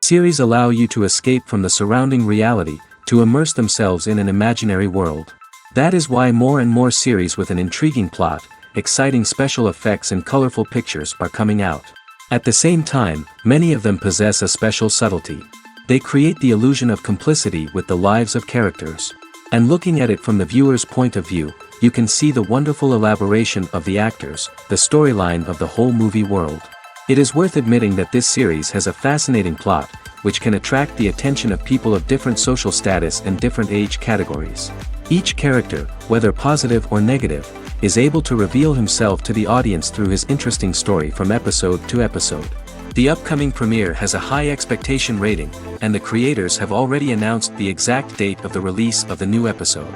Series allow you to escape from the surrounding reality, to immerse themselves in an imaginary world. That is why more and more series with an intriguing plot, exciting special effects and colorful pictures are coming out. At the same time, many of them possess a special subtlety. They create the illusion of complicity with the lives of characters. And looking at it from the viewer's point of view, you can see the wonderful elaboration of the actors, the storyline of the whole movie world. It is worth admitting that this series has a fascinating plot, which can attract the attention of people of different social status and different age categories. Each character, whether positive or negative, is able to reveal himself to the audience through his interesting story from episode to episode. The upcoming premiere has a high expectation rating, and the creators have already announced the exact date of the release of the new episode.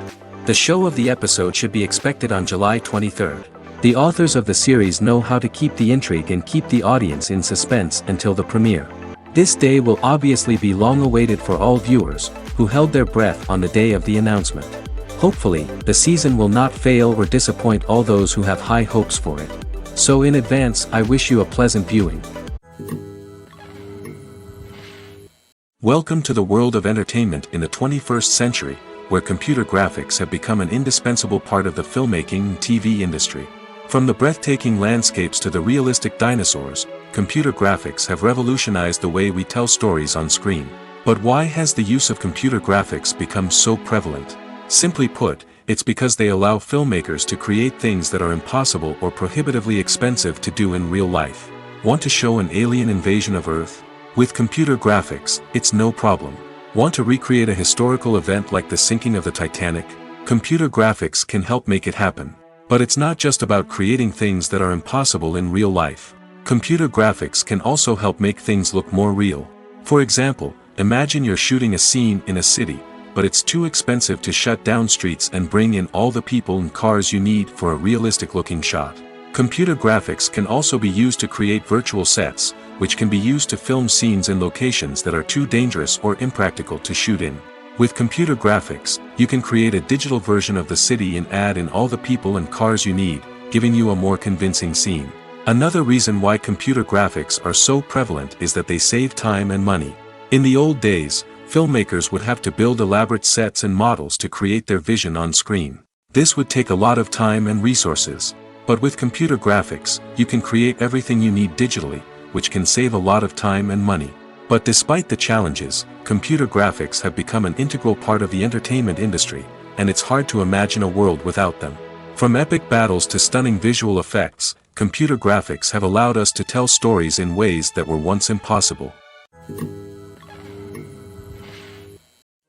The show of the episode should be expected on July 23rd. The authors of the series know how to keep the intrigue and keep the audience in suspense until the premiere. This day will obviously be long awaited for all viewers, who held their breath on the day of the announcement. Hopefully, the season will not fail or disappoint all those who have high hopes for it. So in advance, I wish you a pleasant viewing. Welcome to the world of entertainment in the 21st century, where computer graphics have become an indispensable part of the filmmaking and TV industry. From the breathtaking landscapes to the realistic dinosaurs, computer graphics have revolutionized the way we tell stories on screen. But why has the use of computer graphics become so prevalent? Simply put, it's because they allow filmmakers to create things that are impossible or prohibitively expensive to do in real life. Want to show an alien invasion of Earth? With computer graphics, it's no problem. Want to recreate a historical event like the sinking of the Titanic? Computer graphics can help make it happen. But it's not just about creating things that are impossible in real life. Computer graphics can also help make things look more real. For example, imagine you're shooting a scene in a city, but it's too expensive to shut down streets and bring in all the people and cars you need for a realistic-looking shot. Computer graphics can also be used to create virtual sets, which can be used to film scenes in locations that are too dangerous or impractical to shoot in. With computer graphics, you can create a digital version of the city and add in all the people and cars you need, giving you a more convincing scene. Another reason why computer graphics are so prevalent is that they save time and money. In the old days, filmmakers would have to build elaborate sets and models to create their vision on screen. This would take a lot of time and resources. But with computer graphics, you can create everything you need digitally, which can save a lot of time and money. But despite the challenges, computer graphics have become an integral part of the entertainment industry, and it's hard to imagine a world without them. From epic battles to stunning visual effects, computer graphics have allowed us to tell stories in ways that were once impossible.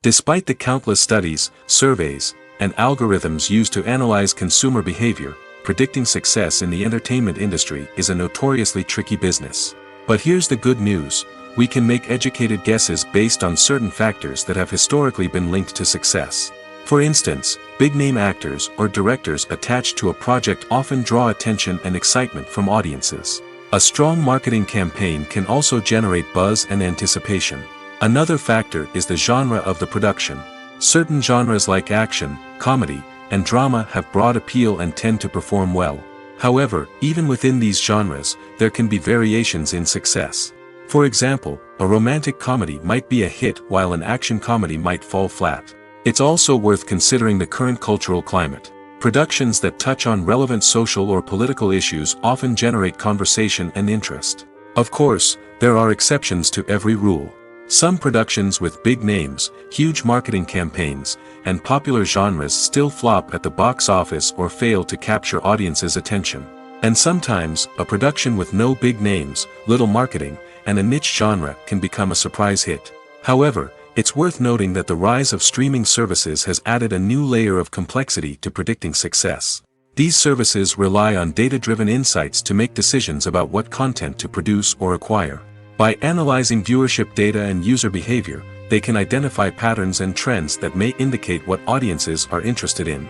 Despite the countless studies, surveys, and algorithms used to analyze consumer behavior, predicting success in the entertainment industry is a notoriously tricky business. But here's the good news: we can make educated guesses based on certain factors that have historically been linked to success. For instance, big-name actors or directors attached to a project often draw attention and excitement from audiences. A strong marketing campaign can also generate buzz and anticipation. Another factor is the genre of the production. Certain genres like action, comedy, and drama have broad appeal and tend to perform well. However, even within these genres, there can be variations in success. For example, a romantic comedy might be a hit while an action comedy might fall flat. It's also worth considering the current cultural climate. Productions that touch on relevant social or political issues often generate conversation and interest. Of course, there are exceptions to every rule. Some productions with big names, huge marketing campaigns, and popular genres still flop at the box office or fail to capture audiences' attention. And sometimes, a production with no big names, little marketing, and a niche genre can become a surprise hit. However, it's worth noting that the rise of streaming services has added a new layer of complexity to predicting success. These services rely on data-driven insights to make decisions about what content to produce or acquire. By analyzing viewership data and user behavior, they can identify patterns and trends that may indicate what audiences are interested in.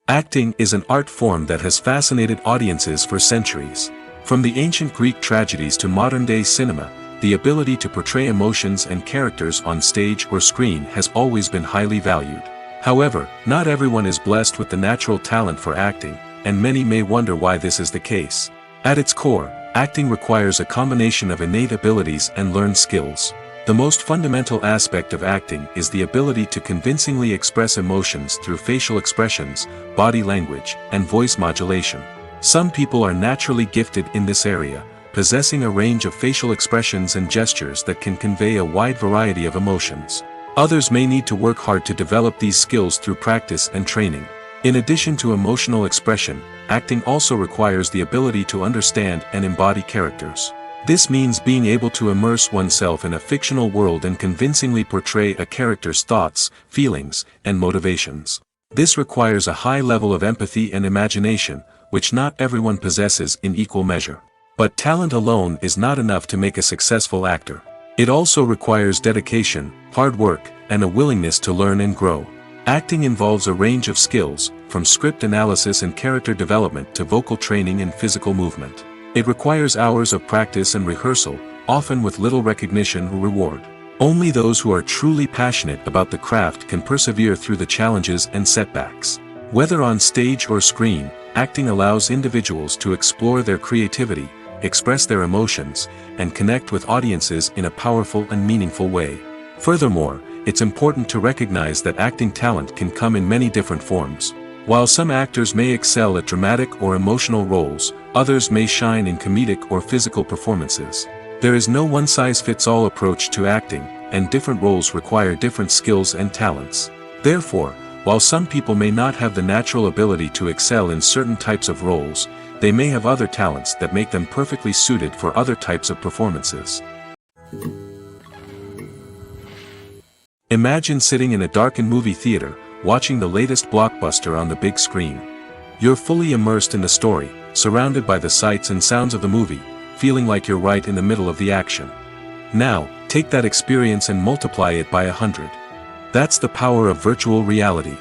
Acting is an art form that has fascinated audiences for centuries. From the ancient Greek tragedies to modern-day cinema, the ability to portray emotions and characters on stage or screen has always been highly valued. However, not everyone is blessed with the natural talent for acting, and many may wonder why this is the case. At its core, Acting requires a combination of innate abilities and learned skills. The most fundamental aspect of acting is the ability to convincingly express emotions through facial expressions, body language, and voice modulation. Some people are naturally gifted in this area, possessing a range of facial expressions and gestures that can convey a wide variety of emotions. Others may need to work hard to develop these skills through practice and training. In addition to emotional expression, acting also requires the ability to understand and embody characters. This means being able to immerse oneself in a fictional world and convincingly portray a character's thoughts, feelings, and motivations. This requires a high level of empathy and imagination, which not everyone possesses in equal measure. But talent alone is not enough to make a successful actor. It also requires dedication, hard work, and a willingness to learn and grow. Acting involves a range of skills, from script analysis and character development to vocal training and physical movement. It requires hours of practice and rehearsal, often with little recognition or reward. Only those who are truly passionate about the craft can persevere through the challenges and setbacks. Whether on stage or screen, acting allows individuals to explore their creativity, express their emotions, and connect with audiences in a powerful and meaningful way. Furthermore, it's important to recognize that acting talent can come in many different forms. While some actors may excel at dramatic or emotional roles, others may shine in comedic or physical performances. There is no one-size-fits-all approach to acting, and different roles require different skills and talents. Therefore, while some people may not have the natural ability to excel in certain types of roles, they may have other talents that make them perfectly suited for other types of performances. Imagine sitting in a darkened movie theater, watching the latest blockbuster on the big screen. You're fully immersed in the story, surrounded by the sights and sounds of the movie, feeling like you're right in the middle of the action. Now, take that experience and multiply it by 100. That's the power of virtual reality.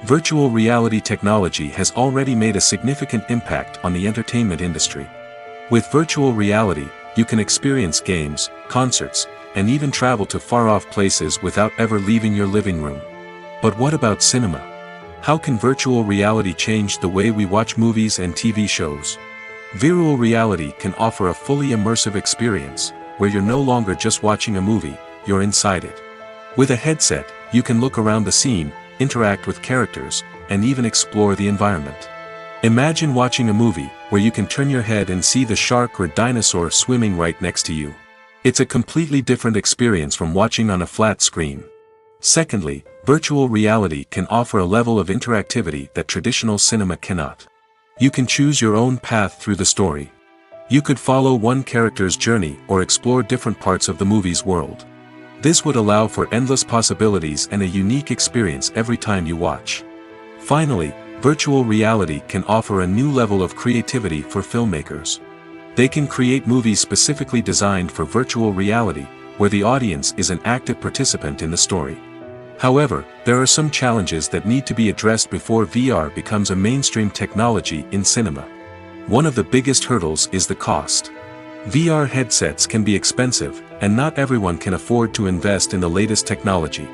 Virtual reality technology has already made a significant impact on the entertainment industry. With virtual reality, you can experience games, concerts, and even travel to far-off places without ever leaving your living room. But what about cinema? How can virtual reality change the way we watch movies and TV shows? Virtual reality can offer a fully immersive experience, where you're no longer just watching a movie, you're inside it. With a headset, you can look around the scene, interact with characters, and even explore the environment. Imagine watching a movie, where you can turn your head and see the shark or dinosaur swimming right next to you. It's a completely different experience from watching on a flat screen. Secondly, virtual reality can offer a level of interactivity that traditional cinema cannot. You can choose your own path through the story. You could follow one character's journey or explore different parts of the movie's world. This would allow for endless possibilities and a unique experience every time you watch. Finally, virtual reality can offer a new level of creativity for filmmakers. They can create movies specifically designed for virtual reality, where the audience is an active participant in the story. However, there are some challenges that need to be addressed before VR becomes a mainstream technology in cinema. One of the biggest hurdles is the cost. VR headsets can be expensive, and not everyone can afford to invest in the latest technology.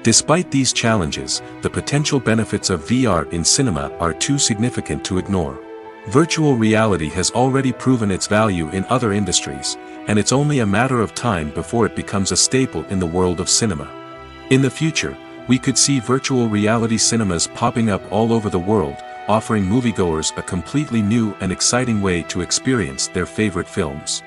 Despite these challenges, the potential benefits of VR in cinema are too significant to ignore. Virtual reality has already proven its value in other industries, and it's only a matter of time before it becomes a staple in the world of cinema. In the future, we could see virtual reality cinemas popping up all over the world, offering moviegoers a completely new and exciting way to experience their favorite films.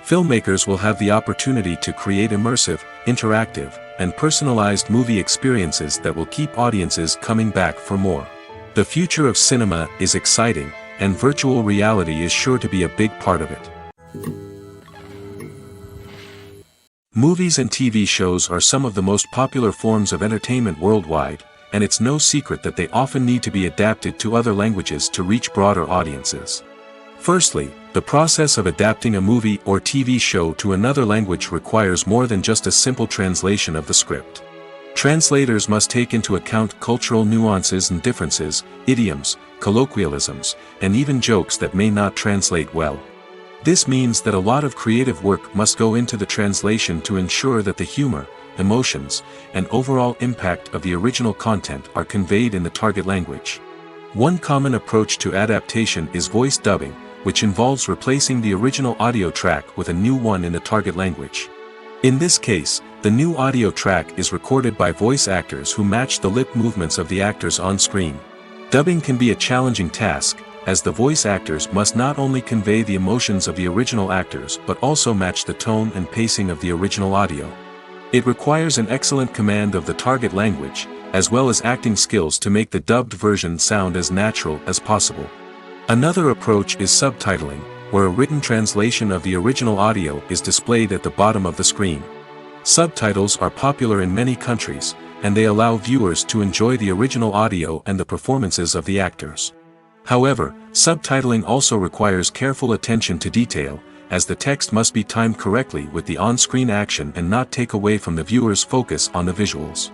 Filmmakers will have the opportunity to create immersive, interactive, and personalized movie experiences that will keep audiences coming back for more. The future of cinema is exciting, and virtual reality is sure to be a big part of it. Movies and TV shows are some of the most popular forms of entertainment worldwide, and it's no secret that they often need to be adapted to other languages to reach broader audiences. Firstly, the process of adapting a movie or TV show to another language requires more than just a simple translation of the script. Translators must take into account cultural nuances and differences, idioms, colloquialisms, and even jokes that may not translate well. This means that a lot of creative work must go into the translation to ensure that the humor, emotions, and overall impact of the original content are conveyed in the target language. One common approach to adaptation is voice dubbing, which involves replacing the original audio track with a new one in the target language. In this case, the new audio track is recorded by voice actors who match the lip movements of the actors on screen. Dubbing can be a challenging task, as the voice actors must not only convey the emotions of the original actors but also match the tone and pacing of the original audio. It requires an excellent command of the target language, as well as acting skills to make the dubbed version sound as natural as possible. Another approach is subtitling, where a written translation of the original audio is displayed at the bottom of the screen. Subtitles are popular in many countries, and they allow viewers to enjoy the original audio and the performances of the actors. However, subtitling also requires careful attention to detail, as the text must be timed correctly with the on-screen action and not take away from the viewer's focus on the visuals.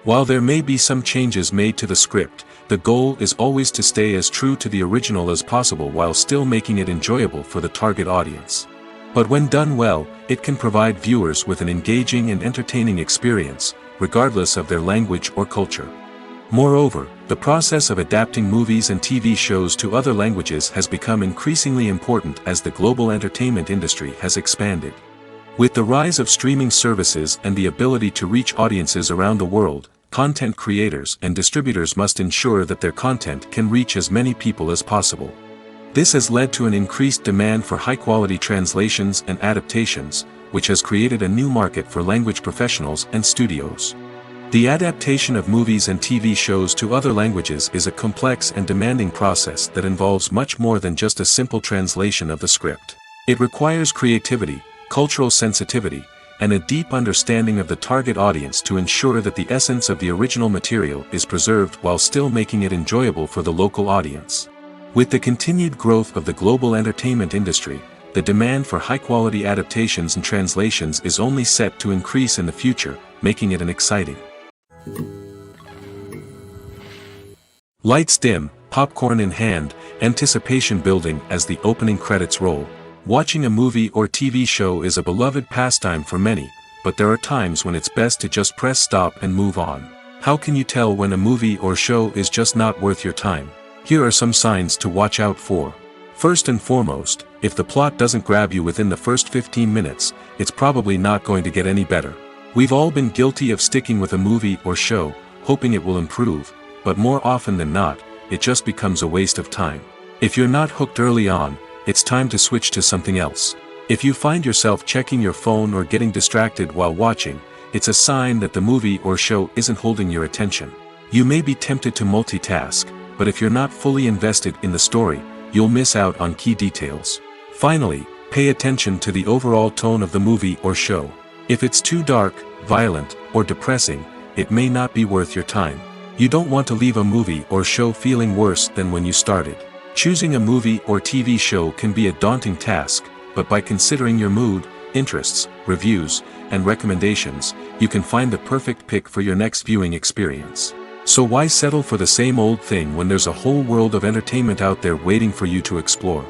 While there may be some changes made to the script, the goal is always to stay as true to the original as possible while still making it enjoyable for the target audience. But when done well, it can provide viewers with an engaging and entertaining experience, regardless of their language or culture. Moreover, the process of adapting movies and TV shows to other languages has become increasingly important as the global entertainment industry has expanded. With the rise of streaming services and the ability to reach audiences around the world, content creators and distributors must ensure that their content can reach as many people as possible. This has led to an increased demand for high-quality translations and adaptations, which has created a new market for language professionals and studios. The adaptation of movies and TV shows to other languages is a complex and demanding process that involves much more than just a simple translation of the script. It requires creativity, cultural sensitivity, and a deep understanding of the target audience to ensure that the essence of the original material is preserved while still making it enjoyable for the local audience. With the continued growth of the global entertainment industry, the demand for high-quality adaptations and translations is only set to increase in the future, making it an exciting. Lights dim, popcorn in hand, anticipation building as the opening credits roll. Watching a movie or TV show is a beloved pastime for many, but there are times when it's best to just press stop and move on. How can you tell when a movie or show is just not worth your time? Here are some signs to watch out for. First and foremost, if the plot doesn't grab you within the first 15 minutes, it's probably not going to get any better. We've all been guilty of sticking with a movie or show, hoping it will improve, but more often than not, it just becomes a waste of time. If you're not hooked early on, it's time to switch to something else. If you find yourself checking your phone or getting distracted while watching, it's a sign that the movie or show isn't holding your attention. You may be tempted to multitask, but if you're not fully invested in the story, you'll miss out on key details. Finally, pay attention to the overall tone of the movie or show. If it's too dark, violent, or depressing, it may not be worth your time. You don't want to leave a movie or show feeling worse than when you started. Choosing a movie or TV show can be a daunting task, but by considering your mood, interests, reviews, and recommendations, you can find the perfect pick for your next viewing experience. So why settle for the same old thing when there's a whole world of entertainment out there waiting for you to explore?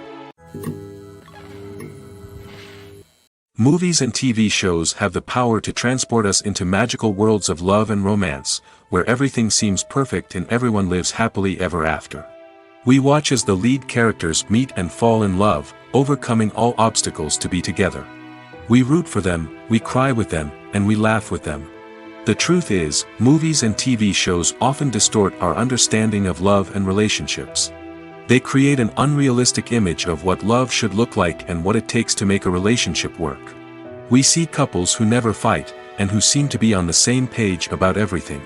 Movies and TV shows have the power to transport us into magical worlds of love and romance, where everything seems perfect and everyone lives happily ever after. We watch as the lead characters meet and fall in love, overcoming all obstacles to be together. We root for them, we cry with them, and we laugh with them. The truth is, movies and TV shows often distort our understanding of love and relationships. They create an unrealistic image of what love should look like and what it takes to make a relationship work. We see couples who never fight, and who seem to be on the same page about everything.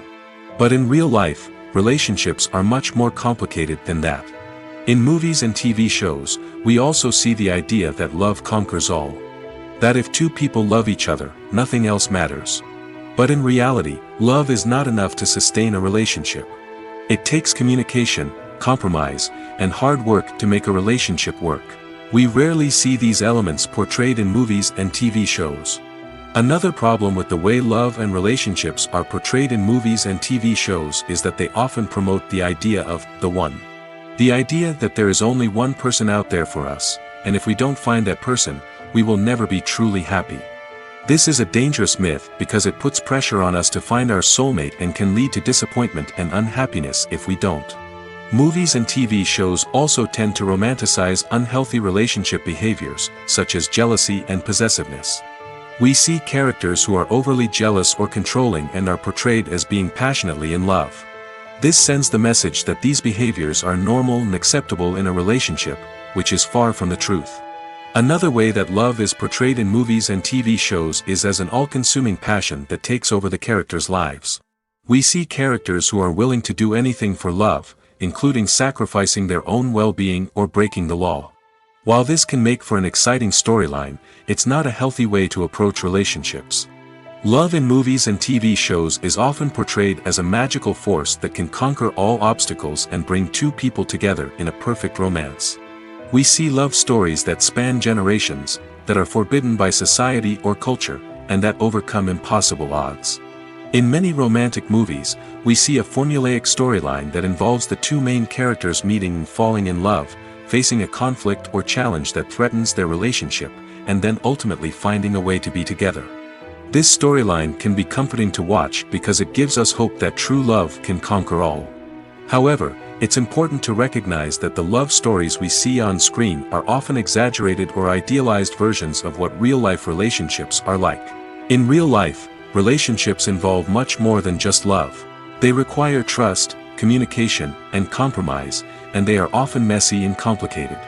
But in real life, relationships are much more complicated than that. In movies and TV shows, we also see the idea that love conquers all. That if two people love each other, nothing else matters. But in reality, love is not enough to sustain a relationship. It takes communication, compromise, and hard work to make a relationship work. We rarely see these elements portrayed in movies and TV shows. Another problem with the way love and relationships are portrayed in movies and TV shows is that they often promote the idea of the one. The idea that there is only one person out there for us, and if we don't find that person, we will never be truly happy. This is a dangerous myth because it puts pressure on us to find our soulmate and can lead to disappointment and unhappiness if we don't. Movies and TV shows also tend to romanticize unhealthy relationship behaviors, such as jealousy and possessiveness. We see characters who are overly jealous or controlling and are portrayed as being passionately in love. This sends the message that these behaviors are normal and acceptable in a relationship, which is far from the truth. Another way that love is portrayed in movies and TV shows is as an all-consuming passion that takes over the characters' lives. We see characters who are willing to do anything for love, including sacrificing their own well-being or breaking the law. While this can make for an exciting storyline, it's not a healthy way to approach relationships. Love in movies and TV shows is often portrayed as a magical force that can conquer all obstacles and bring two people together in a perfect romance. We see love stories that span generations, that are forbidden by society or culture, and that overcome impossible odds. In many romantic movies, we see a formulaic storyline that involves the two main characters meeting and falling in love, facing a conflict or challenge that threatens their relationship, and then ultimately finding a way to be together. This storyline can be comforting to watch because it gives us hope that true love can conquer all. However, it's important to recognize that the love stories we see on screen are often exaggerated or idealized versions of what real-life relationships are like. In real life, relationships involve much more than just love. They require trust, communication, and compromise, and they are often messy and complicated.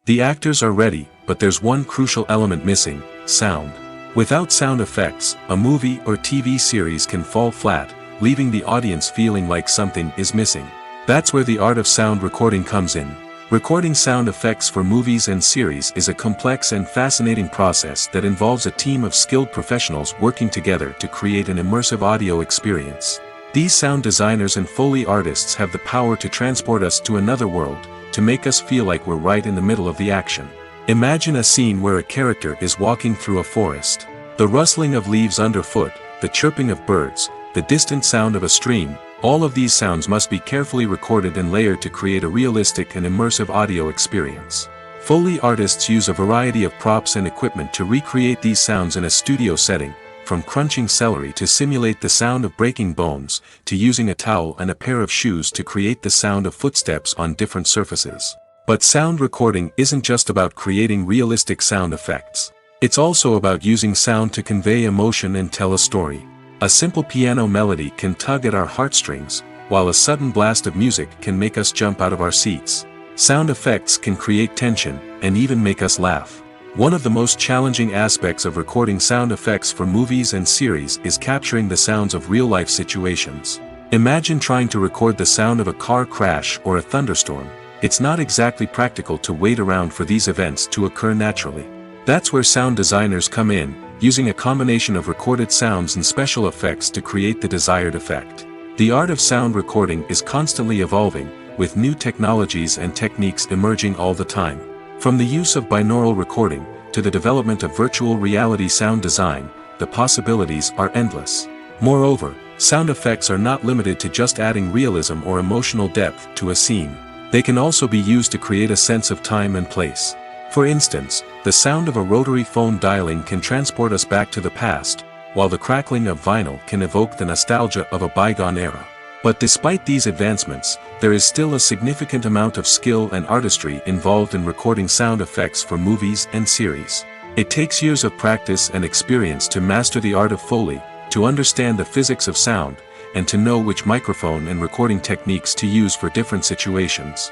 The actors are ready, but there's one crucial element missing: sound. Without sound effects, a movie or TV series can fall flat, leaving the audience feeling like something is missing. That's where the art of sound recording comes in. Recording sound effects for movies and series is a complex and fascinating process that involves a team of skilled professionals working together to create an immersive audio experience. These sound designers and Foley artists have the power to transport us to another world, to make us feel like we're right in the middle of the action. Imagine a scene where a character is walking through a forest. The rustling of leaves underfoot, the chirping of birds, the distant sound of a stream, all of these sounds must be carefully recorded and layered to create a realistic and immersive audio experience. Foley artists use a variety of props and equipment to recreate these sounds in a studio setting, from crunching celery to simulate the sound of breaking bones, to using a towel and a pair of shoes to create the sound of footsteps on different surfaces. But sound recording isn't just about creating realistic sound effects. It's also about using sound to convey emotion and tell a story. A simple piano melody can tug at our heartstrings, while a sudden blast of music can make us jump out of our seats. Sound effects can create tension, and even make us laugh. One of the most challenging aspects of recording sound effects for movies and series is capturing the sounds of real-life situations. Imagine trying to record the sound of a car crash or a thunderstorm. It's not exactly practical to wait around for these events to occur naturally. That's where sound designers come in, using a combination of recorded sounds and special effects to create the desired effect. The art of sound recording is constantly evolving, with new technologies and techniques emerging all the time. From the use of binaural recording, to the development of virtual reality sound design, the possibilities are endless. Moreover, sound effects are not limited to just adding realism or emotional depth to a scene. They can also be used to create a sense of time and place. For instance, the sound of a rotary phone dialing can transport us back to the past, while the crackling of vinyl can evoke the nostalgia of a bygone era. But despite these advancements, there is still a significant amount of skill and artistry involved in recording sound effects for movies and series. It takes years of practice and experience to master the art of Foley, to understand the physics of sound, and to know which microphone and recording techniques to use for different situations.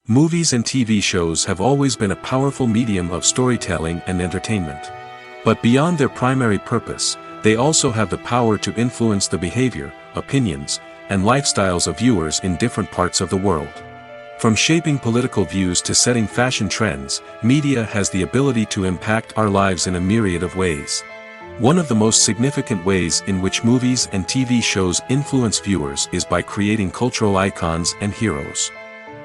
Movies and TV shows have always been a powerful medium of storytelling and entertainment. But beyond their primary purpose, they also have the power to influence the behavior, opinions, and lifestyles of viewers in different parts of the world. From shaping political views to setting fashion trends, media has the ability to impact our lives in a myriad of ways. One of the most significant ways in which movies and TV shows influence viewers is by creating cultural icons and heroes.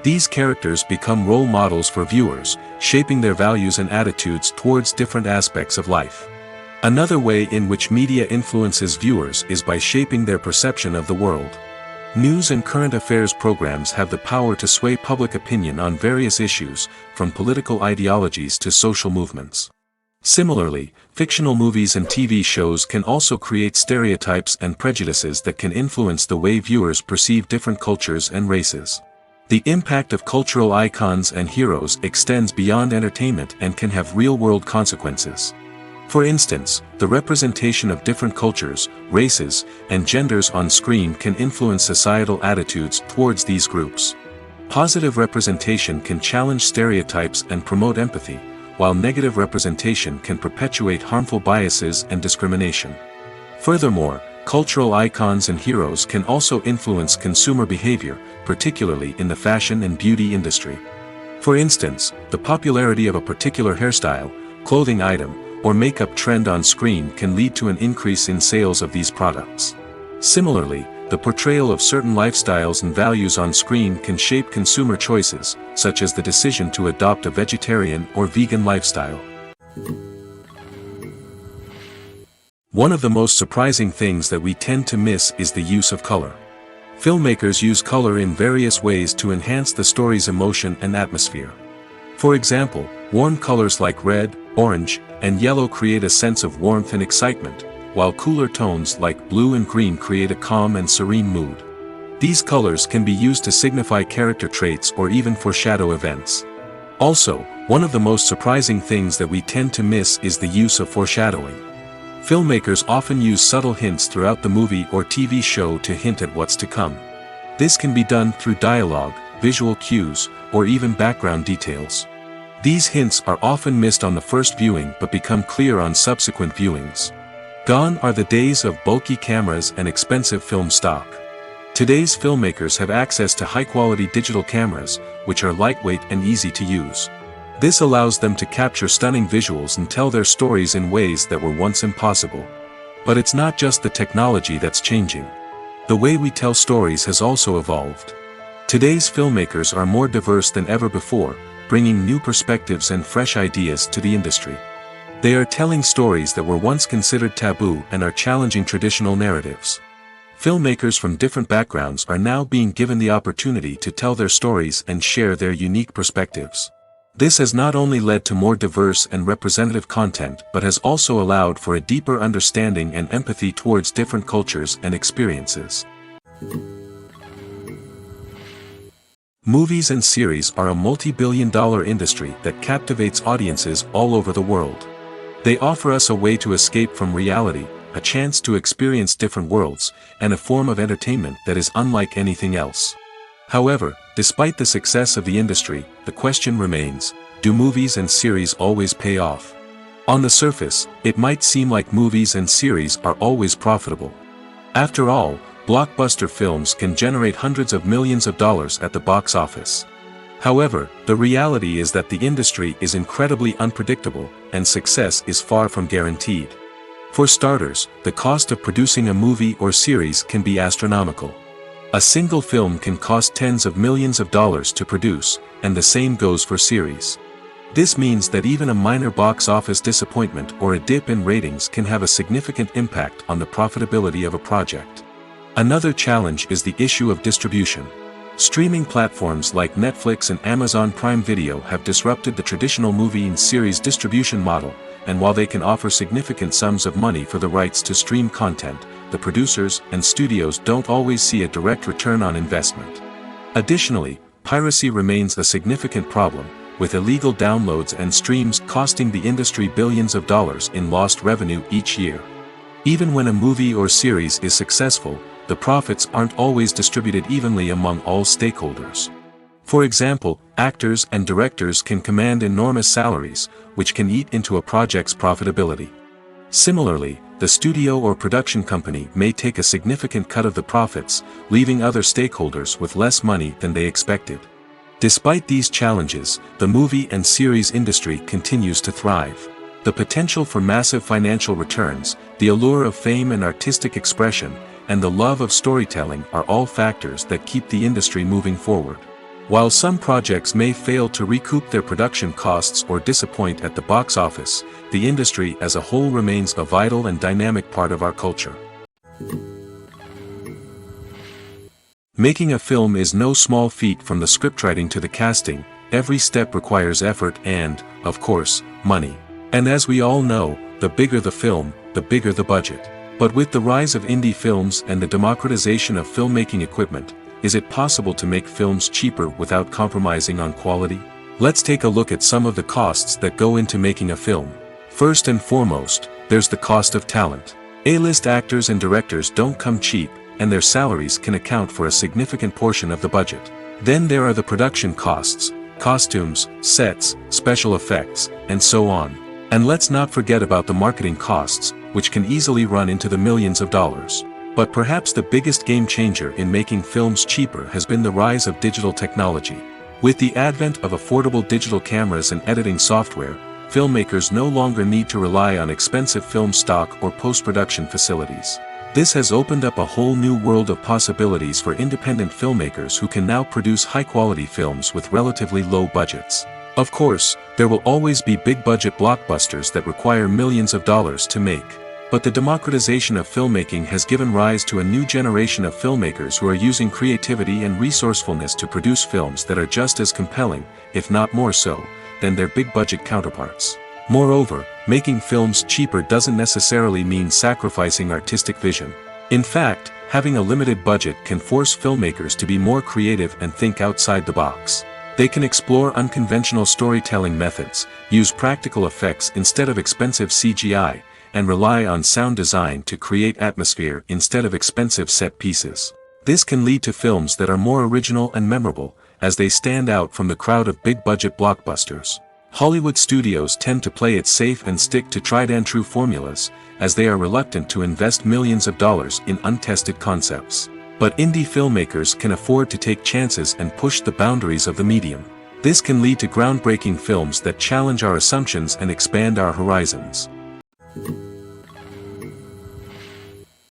These characters become role models for viewers, shaping their values and attitudes towards different aspects of life. Another way in which media influences viewers is by shaping their perception of the world. News and current affairs programs have the power to sway public opinion on various issues, from political ideologies to social movements. Similarly, fictional movies and TV shows can also create stereotypes and prejudices that can influence the way viewers perceive different cultures and races. The impact of cultural icons and heroes extends beyond entertainment and can have real-world consequences. For instance, the representation of different cultures, races, and genders on screen can influence societal attitudes towards these groups. Positive representation can challenge stereotypes and promote empathy, while negative representation can perpetuate harmful biases and discrimination. Furthermore, cultural icons and heroes can also influence consumer behavior, particularly in the fashion and beauty industry. For instance, the popularity of a particular hairstyle, clothing item, or makeup trend on screen can lead to an increase in sales of these products. Similarly, the portrayal of certain lifestyles and values on screen can shape consumer choices, such as the decision to adopt a vegetarian or vegan lifestyle. One of the most surprising things that we tend to miss is the use of color. Filmmakers use color in various ways to enhance the story's emotion and atmosphere. For example, warm colors like red, orange, and yellow create a sense of warmth and excitement, while cooler tones like blue and green create a calm and serene mood. These colors can be used to signify character traits or even foreshadow events. Also, one of the most surprising things that we tend to miss is the use of foreshadowing. Filmmakers often use subtle hints throughout the movie or TV show to hint at what's to come. This can be done through dialogue, visual cues, or even background details. These hints are often missed on the first viewing but become clear on subsequent viewings. Gone are the days of bulky cameras and expensive film stock. Today's filmmakers have access to high-quality digital cameras, which are lightweight and easy to use. This allows them to capture stunning visuals and tell their stories in ways that were once impossible. But it's not just the technology that's changing. The way we tell stories has also evolved. Today's filmmakers are more diverse than ever before, bringing new perspectives and fresh ideas to the industry. They are telling stories that were once considered taboo and are challenging traditional narratives. Filmmakers from different backgrounds are now being given the opportunity to tell their stories and share their unique perspectives. This has not only led to more diverse and representative content but has also allowed for a deeper understanding and empathy towards different cultures and experiences. Movies and series are a multi-billion-dollar industry that captivates audiences all over the world. They offer us a way to escape from reality, a chance to experience different worlds, and a form of entertainment that is unlike anything else. However, despite the success of the industry, the question remains, do movies and series always pay off? On the surface, it might seem like movies and series are always profitable. After all, blockbuster films can generate hundreds of millions of dollars at the box office. However, the reality is that the industry is incredibly unpredictable, and success is far from guaranteed. For starters, the cost of producing a movie or series can be astronomical. A single film can cost tens of millions of dollars to produce, and the same goes for series. This means that even a minor box office disappointment or a dip in ratings can have a significant impact on the profitability of a project. Another challenge is the issue of distribution. Streaming platforms like Netflix and Amazon Prime Video have disrupted the traditional movie and series distribution model, and while they can offer significant sums of money for the rights to stream content, the producers and studios don't always see a direct return on investment. Additionally, piracy remains a significant problem, with illegal downloads and streams costing the industry billions of dollars in lost revenue each year. Even when a movie or series is successful, the profits aren't always distributed evenly among all stakeholders. For example, actors and directors can command enormous salaries, which can eat into a project's profitability. Similarly, the studio or production company may take a significant cut of the profits, leaving other stakeholders with less money than they expected. Despite these challenges, the movie and series industry continues to thrive. The potential for massive financial returns, the allure of fame and artistic expression, and the love of storytelling are all factors that keep the industry moving forward. While some projects may fail to recoup their production costs or disappoint at the box office, the industry as a whole remains a vital and dynamic part of our culture. Making a film is no small feat. From the scriptwriting to the casting, every step requires effort and, of course, money. And as we all know, the bigger the film, the bigger the budget. But with the rise of indie films and the democratization of filmmaking equipment, is it possible to make films cheaper without compromising on quality? Let's take a look at some of the costs that go into making a film. First and foremost, there's the cost of talent. A-list actors and directors don't come cheap, and their salaries can account for a significant portion of the budget. Then there are the production costs, costumes, sets, special effects, and so on. And let's not forget about the marketing costs, which can easily run into the millions of dollars. But perhaps the biggest game changer in making films cheaper has been the rise of digital technology. With the advent of affordable digital cameras and editing software, filmmakers no longer need to rely on expensive film stock or post-production facilities. This has opened up a whole new world of possibilities for independent filmmakers who can now produce high-quality films with relatively low budgets. Of course, there will always be big-budget blockbusters that require millions of dollars to make. But the democratization of filmmaking has given rise to a new generation of filmmakers who are using creativity and resourcefulness to produce films that are just as compelling, if not more so, than their big-budget counterparts. Moreover, making films cheaper doesn't necessarily mean sacrificing artistic vision. In fact, having a limited budget can force filmmakers to be more creative and think outside the box. They can explore unconventional storytelling methods, use practical effects instead of expensive CGI, and rely on sound design to create atmosphere instead of expensive set pieces. This can lead to films that are more original and memorable, as they stand out from the crowd of big-budget blockbusters. Hollywood studios tend to play it safe and stick to tried-and-true formulas, as they are reluctant to invest millions of dollars in untested concepts. But indie filmmakers can afford to take chances and push the boundaries of the medium. This can lead to groundbreaking films that challenge our assumptions and expand our horizons.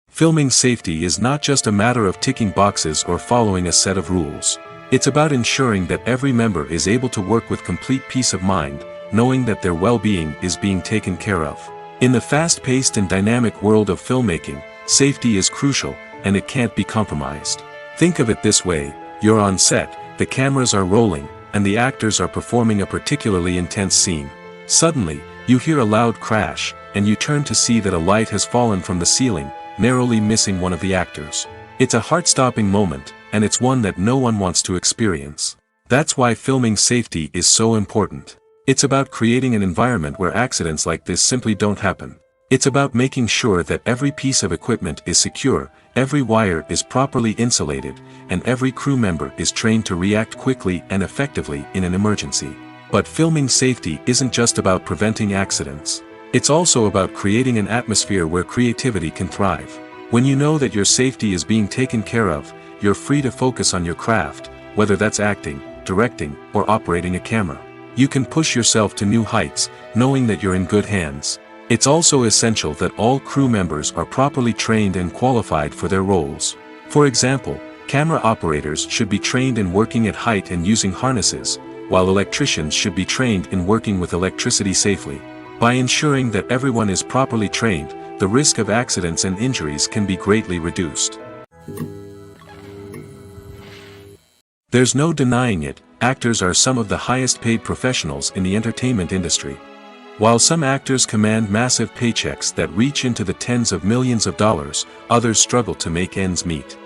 Filming safety is not just a matter of ticking boxes or following a set of rules. It's about ensuring that every member is able to work with complete peace of mind, knowing that their well-being is being taken care of. In the fast-paced and dynamic world of filmmaking, safety is crucial, and it can't be compromised. Think of it this way: you're on set, the cameras are rolling, and the actors are performing a particularly intense scene. Suddenly, you hear a loud crash, and you turn to see that a light has fallen from the ceiling, narrowly missing one of the actors. It's a heart-stopping moment, and it's one that no one wants to experience. That's why filming safety is so important. It's about creating an environment where accidents like this simply don't happen. It's about making sure that every piece of equipment is secure, every wire is properly insulated, and every crew member is trained to react quickly and effectively in an emergency. But filming safety isn't just about preventing accidents. It's also about creating an atmosphere where creativity can thrive. When you know that your safety is being taken care of, you're free to focus on your craft, whether that's acting, directing, or operating a camera. You can push yourself to new heights, knowing that you're in good hands. It's also essential that all crew members are properly trained and qualified for their roles. For example, camera operators should be trained in working at height and using harnesses, while electricians should be trained in working with electricity safely. By ensuring that everyone is properly trained, the risk of accidents and injuries can be greatly reduced. There's no denying it, actors are some of the highest paid professionals in the entertainment industry. While some actors command massive paychecks that reach into the tens of millions of dollars, others struggle to make ends meet.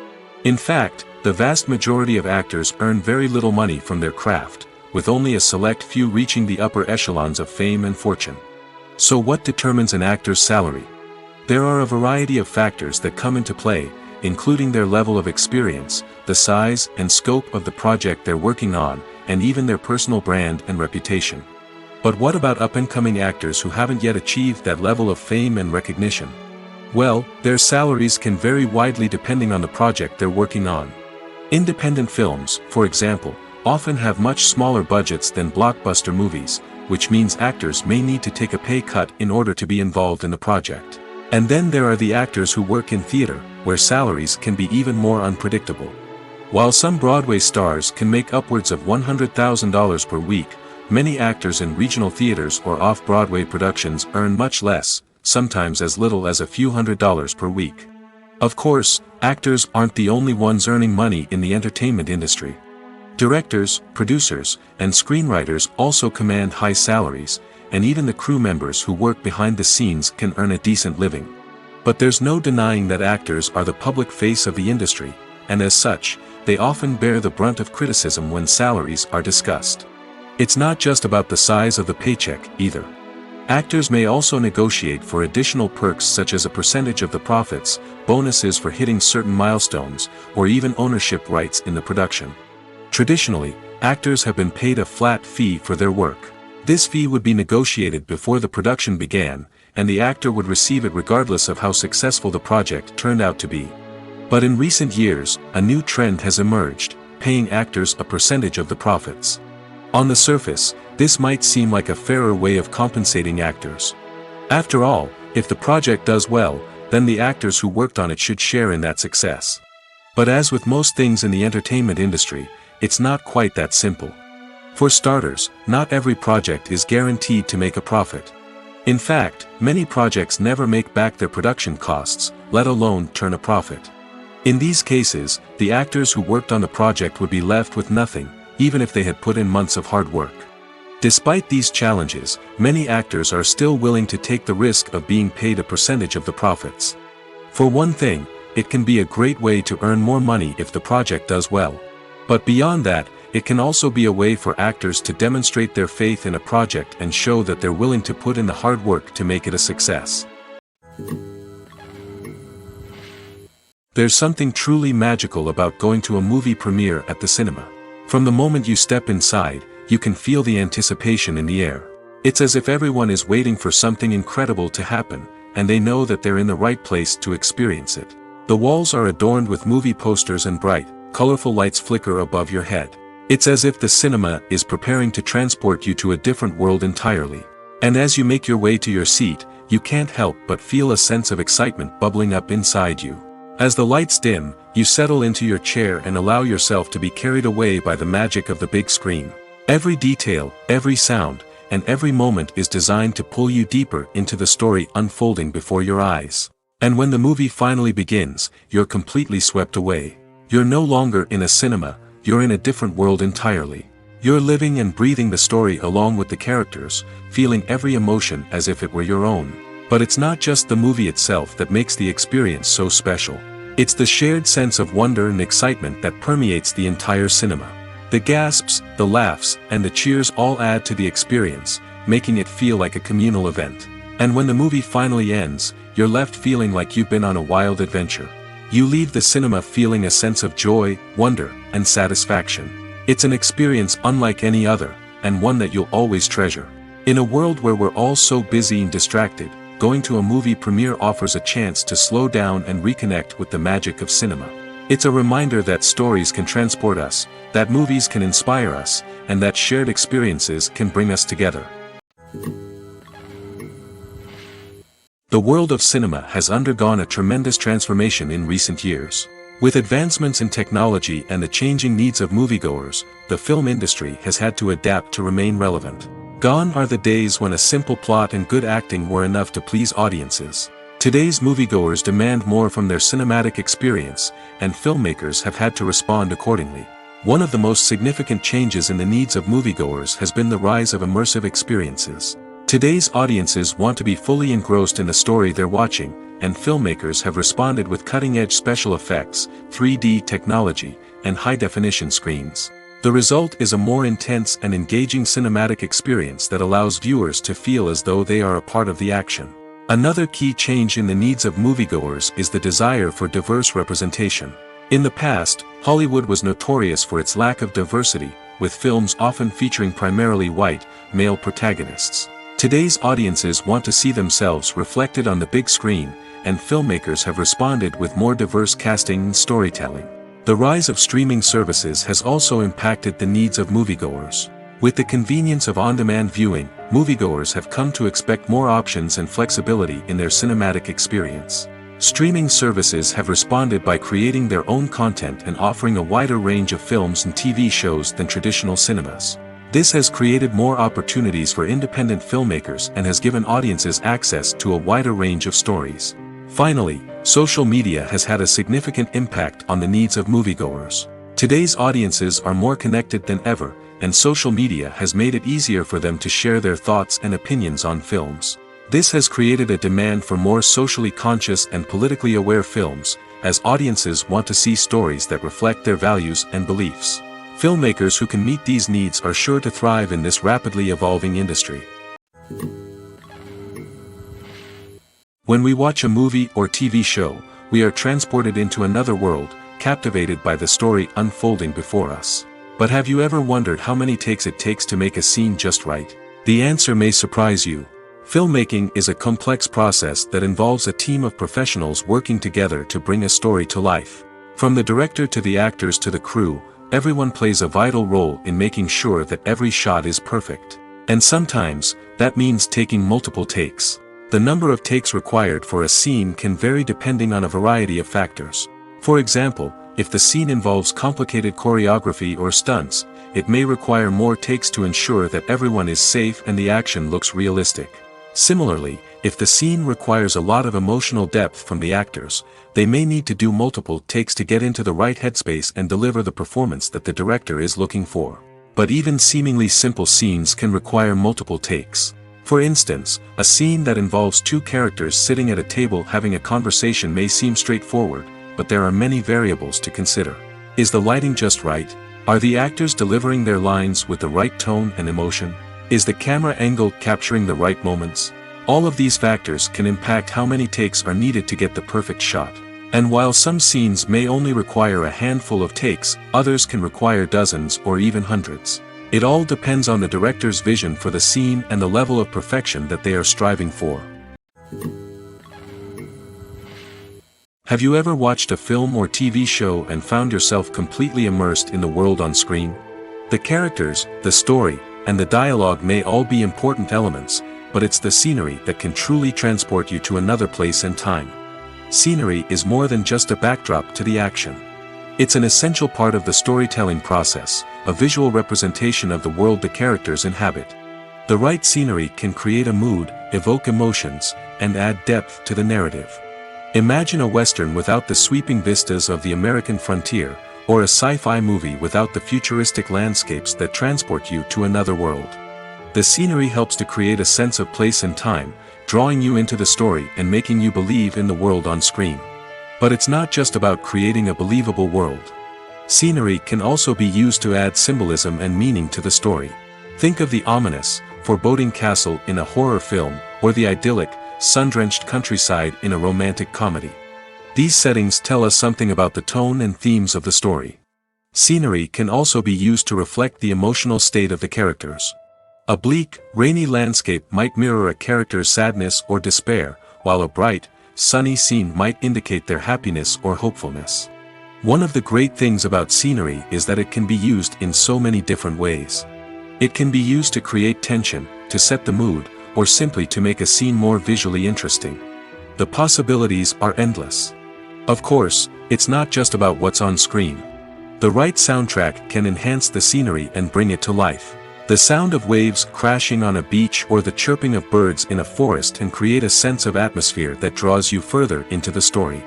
In fact, the vast majority of actors earn very little money from their craft, with only a select few reaching the upper echelons of fame and fortune. So what determines an actor's salary? There are a variety of factors that come into play, including their level of experience, the size and scope of the project they're working on, and even their personal brand and reputation. But what about up-and-coming actors who haven't yet achieved that level of fame and recognition? Well, their salaries can vary widely depending on the project they're working on. Independent films, for example, often have much smaller budgets than blockbuster movies, which means actors may need to take a pay cut in order to be involved in the project. And then there are the actors who work in theater, where salaries can be even more unpredictable. While some Broadway stars can make upwards of $100,000 per week, many actors in regional theaters or off-Broadway productions earn much less, sometimes as little as a few $100s per week. Of course, actors aren't the only ones earning money in the entertainment industry. Directors, producers, and screenwriters also command high salaries, and even the crew members who work behind the scenes can earn a decent living. But there's no denying that actors are the public face of the industry, and as such, they often bear the brunt of criticism when salaries are discussed. It's not just about the size of the paycheck, either. Actors may also negotiate for additional perks such as a percentage of the profits, bonuses for hitting certain milestones, or even ownership rights in the production. Traditionally, actors have been paid a flat fee for their work. This fee would be negotiated before the production began, and the actor would receive it regardless of how successful the project turned out to be. But in recent years, a new trend has emerged, paying actors a percentage of the profits. On the surface, this might seem like a fairer way of compensating actors. After all, if the project does well, then the actors who worked on it should share in that success. But as with most things in the entertainment industry, it's not quite that simple. For starters, not every project is guaranteed to make a profit. In fact, many projects never make back their production costs, let alone turn a profit. In these cases, the actors who worked on the project would be left with nothing, even if they had put in months of hard work. Despite these challenges, many actors are still willing to take the risk of being paid a percentage of the profits. For one thing, it can be a great way to earn more money if the project does well. But beyond that, it can also be a way for actors to demonstrate their faith in a project and show that they're willing to put in the hard work to make it a success. There's something truly magical about going to a movie premiere at the cinema. From the moment you step inside, you can feel the anticipation in the air. It's as if everyone is waiting for something incredible to happen, and they know that they're in the right place to experience it. The walls are adorned with movie posters and bright, colorful lights flicker above your head. It's as if the cinema is preparing to transport you to a different world entirely. And as you make your way to your seat, you can't help but feel a sense of excitement bubbling up inside you. As the lights dim, you settle into your chair and allow yourself to be carried away by the magic of the big screen. Every detail, every sound, and every moment is designed to pull you deeper into the story unfolding before your eyes. And when the movie finally begins, you're completely swept away. You're no longer in a cinema, you're in a different world entirely. You're living and breathing the story along with the characters, feeling every emotion as if it were your own. But it's not just the movie itself that makes the experience so special. It's the shared sense of wonder and excitement that permeates the entire cinema. The gasps, the laughs, and the cheers all add to the experience, making it feel like a communal event. And when the movie finally ends, you're left feeling like you've been on a wild adventure. You leave the cinema feeling a sense of joy, wonder, and satisfaction. It's an experience unlike any other, and one that you'll always treasure. In a world where we're all so busy and distracted, going to a movie premiere offers a chance to slow down and reconnect with the magic of cinema. It's a reminder that stories can transport us, that movies can inspire us, and that shared experiences can bring us together. The world of cinema has undergone a tremendous transformation in recent years. With advancements in technology and the changing needs of moviegoers, the film industry has had to adapt to remain relevant. Gone are the days when a simple plot and good acting were enough to please audiences. Today's moviegoers demand more from their cinematic experience, and filmmakers have had to respond accordingly. One of the most significant changes in the needs of moviegoers has been the rise of immersive experiences. Today's audiences want to be fully engrossed in the story they're watching, and filmmakers have responded with cutting-edge special effects, 3D technology, and high-definition screens. The result is a more intense and engaging cinematic experience that allows viewers to feel as though they are a part of the action. Another key change in the needs of moviegoers is the desire for diverse representation. In the past, Hollywood was notorious for its lack of diversity, with films often featuring primarily white, male protagonists. Today's audiences want to see themselves reflected on the big screen, and filmmakers have responded with more diverse casting and storytelling. The rise of streaming services has also impacted the needs of moviegoers. With the convenience of on-demand viewing, moviegoers have come to expect more options and flexibility in their cinematic experience. Streaming services have responded by creating their own content and offering a wider range of films and TV shows than traditional cinemas. This has created more opportunities for independent filmmakers and has given audiences access to a wider range of stories. Finally, social media has had a significant impact on the needs of moviegoers. Today's audiences are more connected than ever, and social media has made it easier for them to share their thoughts and opinions on films. This has created a demand for more socially conscious and politically aware films, as audiences want to see stories that reflect their values and beliefs. Filmmakers who can meet these needs are sure to thrive in this rapidly evolving industry. When we watch a movie or TV show, we are transported into another world, captivated by the story unfolding before us. But have you ever wondered how many takes it takes to make a scene just right? The answer may surprise you. Filmmaking is a complex process that involves a team of professionals working together to bring a story to life. From the director to the actors to the crew, everyone plays a vital role in making sure that every shot is perfect. And sometimes, that means taking multiple takes. The number of takes required for a scene can vary depending on a variety of factors. For example, if the scene involves complicated choreography or stunts, it may require more takes to ensure that everyone is safe and the action looks realistic. Similarly, if the scene requires a lot of emotional depth from the actors, they may need to do multiple takes to get into the right headspace and deliver the performance that the director is looking for. But even seemingly simple scenes can require multiple takes. For instance, a scene that involves two characters sitting at a table having a conversation may seem straightforward, but there are many variables to consider. Is the lighting just right? Are the actors delivering their lines with the right tone and emotion? Is the camera angle capturing the right moments? All of these factors can impact how many takes are needed to get the perfect shot. And while some scenes may only require a handful of takes, others can require dozens or even hundreds. It all depends on the director's vision for the scene and the level of perfection that they are striving for. Have you ever watched a film or TV show and found yourself completely immersed in the world on screen? The characters, the story, and the dialogue may all be important elements, but it's the scenery that can truly transport you to another place and time. Scenery is more than just a backdrop to the action. It's an essential part of the storytelling process, a visual representation of the world the characters inhabit. The right scenery can create a mood, evoke emotions, and add depth to the narrative. Imagine a Western without the sweeping vistas of the American frontier, or a sci-fi movie without the futuristic landscapes that transport you to another world. The scenery helps to create a sense of place and time, drawing you into the story and making you believe in the world on screen. But it's not just about creating a believable world. Scenery can also be used to add symbolism and meaning to the story. Think of the ominous, foreboding castle in a horror film, or the idyllic, sun-drenched countryside in a romantic comedy. These settings tell us something about the tone and themes of the story. Scenery can also be used to reflect the emotional state of the characters. A bleak, rainy landscape might mirror a character's sadness or despair, while a bright, sunny scene might indicate their happiness or hopefulness. One of the great things about scenery is that it can be used in so many different ways. It can be used to create tension, to set the mood, or simply to make a scene more visually interesting. The possibilities are endless. Of course, it's not just about what's on screen. The right soundtrack can enhance the scenery and bring it to life. The sound of waves crashing on a beach or the chirping of birds in a forest can create a sense of atmosphere that draws you further into the story.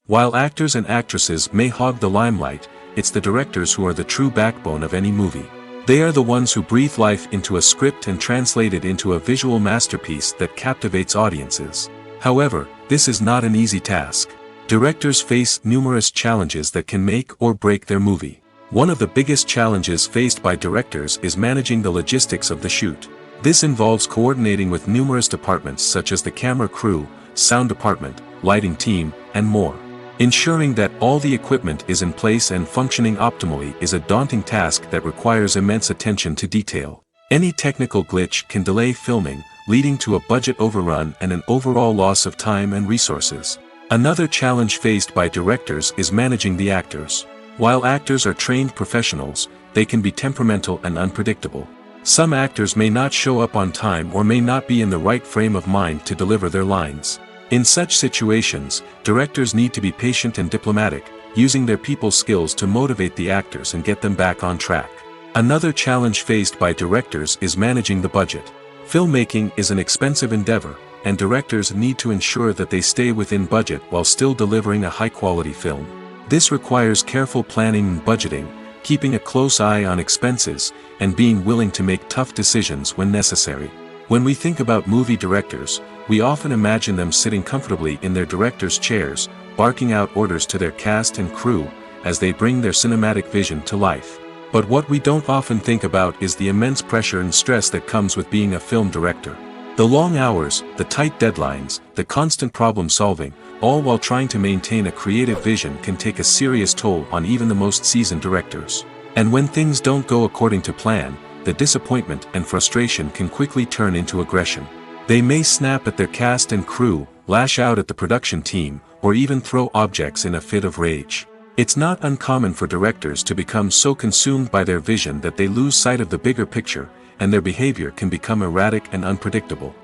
While actors and actresses may hog the limelight, it's the directors who are the true backbone of any movie. They are the ones who breathe life into a script and translate it into a visual masterpiece that captivates audiences. However, this is not an easy task. Directors face numerous challenges that can make or break their movie. One of the biggest challenges faced by directors is managing the logistics of the shoot. This involves coordinating with numerous departments such as the camera crew, sound department, lighting team, and more. Ensuring that all the equipment is in place and functioning optimally is a daunting task that requires immense attention to detail. Any technical glitch can delay filming, leading to a budget overrun and an overall loss of time and resources. Another challenge faced by directors is managing the actors. While actors are trained professionals, they can be temperamental and unpredictable. Some actors may not show up on time or may not be in the right frame of mind to deliver their lines. In such situations, directors need to be patient and diplomatic, using their people skills to motivate the actors and get them back on track. Another challenge faced by directors is managing the budget. Filmmaking is an expensive endeavor, and directors need to ensure that they stay within budget while still delivering a high-quality film. This requires careful planning and budgeting, keeping a close eye on expenses, and being willing to make tough decisions when necessary. When we think about movie directors, we often imagine them sitting comfortably in their director's chairs, barking out orders to their cast and crew, as they bring their cinematic vision to life. But what we don't often think about is the immense pressure and stress that comes with being a film director. The long hours, the tight deadlines, the constant problem solving, all while trying to maintain a creative vision can take a serious toll on even the most seasoned directors. And when things don't go according to plan, the disappointment and frustration can quickly turn into aggression. They may snap at their cast and crew, lash out at the production team, or even throw objects in a fit of rage. It's not uncommon for directors to become so consumed by their vision that they lose sight of the bigger picture, and their behavior can become erratic and unpredictable.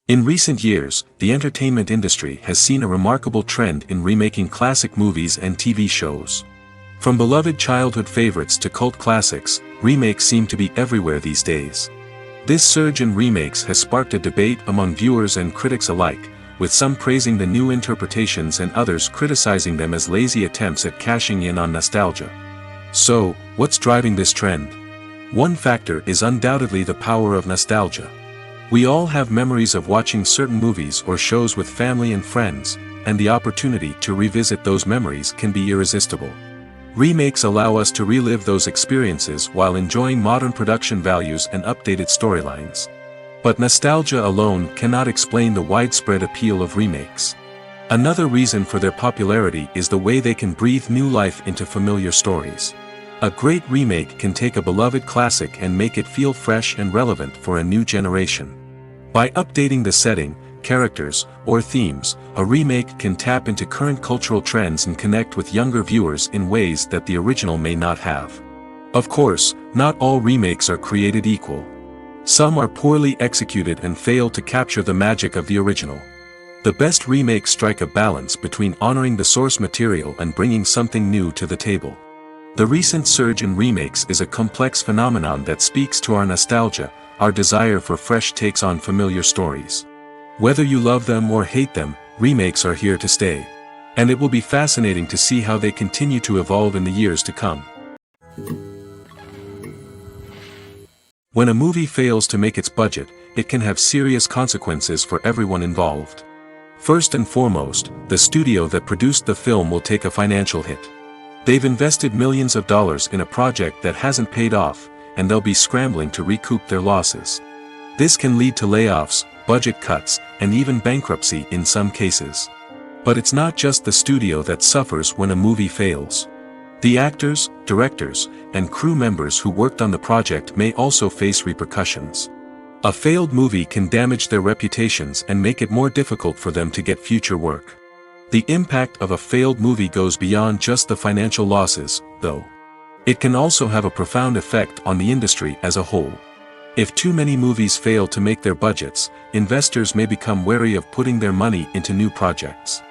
In recent years, the entertainment industry has seen a remarkable trend in remaking classic movies and TV shows. From beloved childhood favorites to cult classics, remakes seem to be everywhere these days. This surge in remakes has sparked a debate among viewers and critics alike, with some praising the new interpretations and others criticizing them as lazy attempts at cashing in on nostalgia. So, what's driving this trend? One factor is undoubtedly the power of nostalgia. We all have memories of watching certain movies or shows with family and friends, and the opportunity to revisit those memories can be irresistible. Remakes allow us to relive those experiences while enjoying modern production values and updated storylines. But nostalgia alone cannot explain the widespread appeal of remakes. Another reason for their popularity is the way they can breathe new life into familiar stories. A great remake can take a beloved classic and make it feel fresh and relevant for a new generation. By updating the setting, characters, or themes, a remake can tap into current cultural trends and connect with younger viewers in ways that the original may not have. Of course, not all remakes are created equal. Some are poorly executed and fail to capture the magic of the original. The best remakes strike a balance between honoring the source material and bringing something new to the table. The recent surge in remakes is a complex phenomenon that speaks to our nostalgia, our desire for fresh takes on familiar stories. Whether you love them or hate them, remakes are here to stay. And it will be fascinating to see how they continue to evolve in the years to come. When a movie fails to make its budget, it can have serious consequences for everyone involved. First and foremost, the studio that produced the film will take a financial hit. They've invested millions of dollars in a project that hasn't paid off, and they'll be scrambling to recoup their losses. This can lead to layoffs, budget cuts, and even bankruptcy in some cases. But it's not just the studio that suffers when a movie fails. The actors, directors, and crew members who worked on the project may also face repercussions. A failed movie can damage their reputations and make it more difficult for them to get future work. The impact of a failed movie goes beyond just the financial losses, though. It can also have a profound effect on the industry as a whole. If too many movies fail to make their budgets, investors may become wary of putting their money into new projects.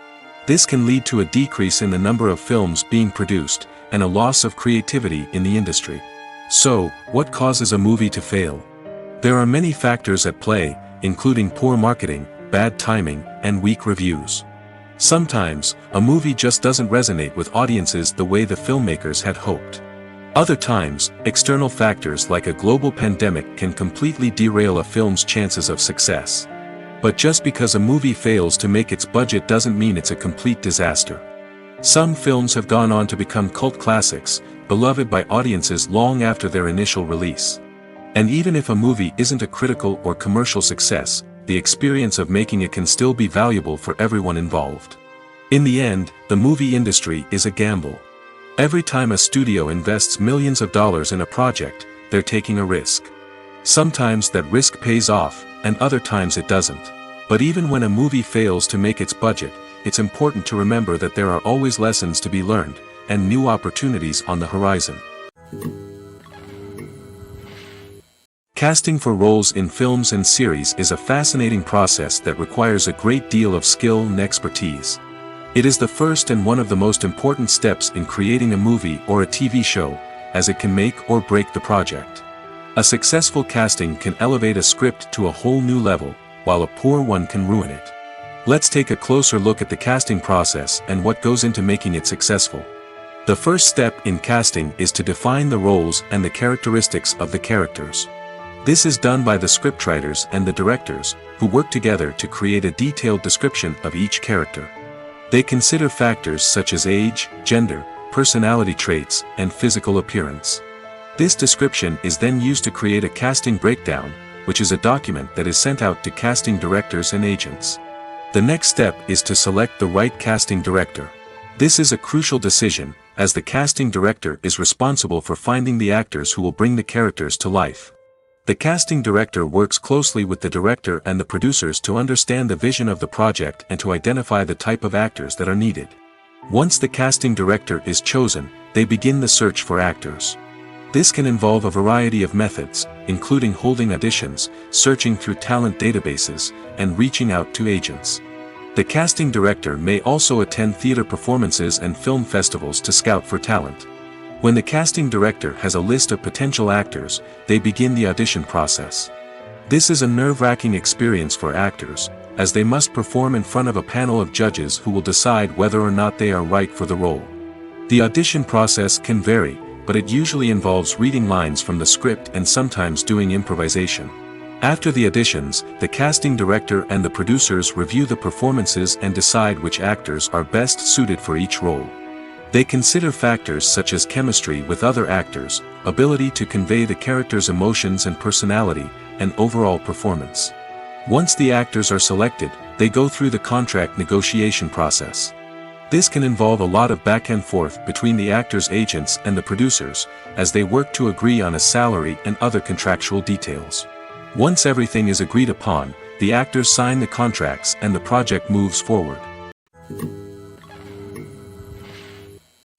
This can lead to a decrease in the number of films being produced, and a loss of creativity in the industry. So, what causes a movie to fail? There are many factors at play, including poor marketing, bad timing, and weak reviews. Sometimes, a movie just doesn't resonate with audiences the way the filmmakers had hoped. Other times, external factors like a global pandemic can completely derail a film's chances of success. But just because a movie fails to make its budget doesn't mean it's a complete disaster. Some films have gone on to become cult classics, beloved by audiences long after their initial release. And even if a movie isn't a critical or commercial success, the experience of making it can still be valuable for everyone involved. In the end, the movie industry is a gamble. Every time a studio invests millions of dollars in a project, they're taking a risk. Sometimes that risk pays off, and other times it doesn't. But even when a movie fails to make its budget, it's important to remember that there are always lessons to be learned, and new opportunities on the horizon. Casting for roles in films and series is a fascinating process that requires a great deal of skill and expertise. It is the first and one of the most important steps in creating a movie or a TV show, as it can make or break the project. A successful casting can elevate a script to a whole new level, while a poor one can ruin it. Let's take a closer look at the casting process and what goes into making it successful. The first step in casting is to define the roles and the characteristics of the characters. This is done by the scriptwriters and the directors, who work together to create a detailed description of each character. They consider factors such as age, gender, personality traits, and physical appearance. This description is then used to create a casting breakdown, which is a document that is sent out to casting directors and agents. The next step is to select the right casting director. This is a crucial decision, as the casting director is responsible for finding the actors who will bring the characters to life. The casting director works closely with the director and the producers to understand the vision of the project and to identify the type of actors that are needed. Once the casting director is chosen, they begin the search for actors. This can involve a variety of methods, including holding auditions, searching through talent databases, and reaching out to agents. The casting director may also attend theater performances and film festivals to scout for talent. When the casting director has a list of potential actors, they begin the audition process. This is a nerve-wracking experience for actors, as they must perform in front of a panel of judges who will decide whether or not they are right for the role. The audition process can vary, but it usually involves reading lines from the script and sometimes doing improvisation. After the auditions, the casting director and the producers review the performances and decide which actors are best suited for each role. They consider factors such as chemistry with other actors, ability to convey the character's emotions and personality, and overall performance. Once the actors are selected, they go through the contract negotiation process. This can involve a lot of back and forth between the actors' agents and the producers, as they work to agree on a salary and other contractual details. Once everything is agreed upon, the actors sign the contracts and the project moves forward.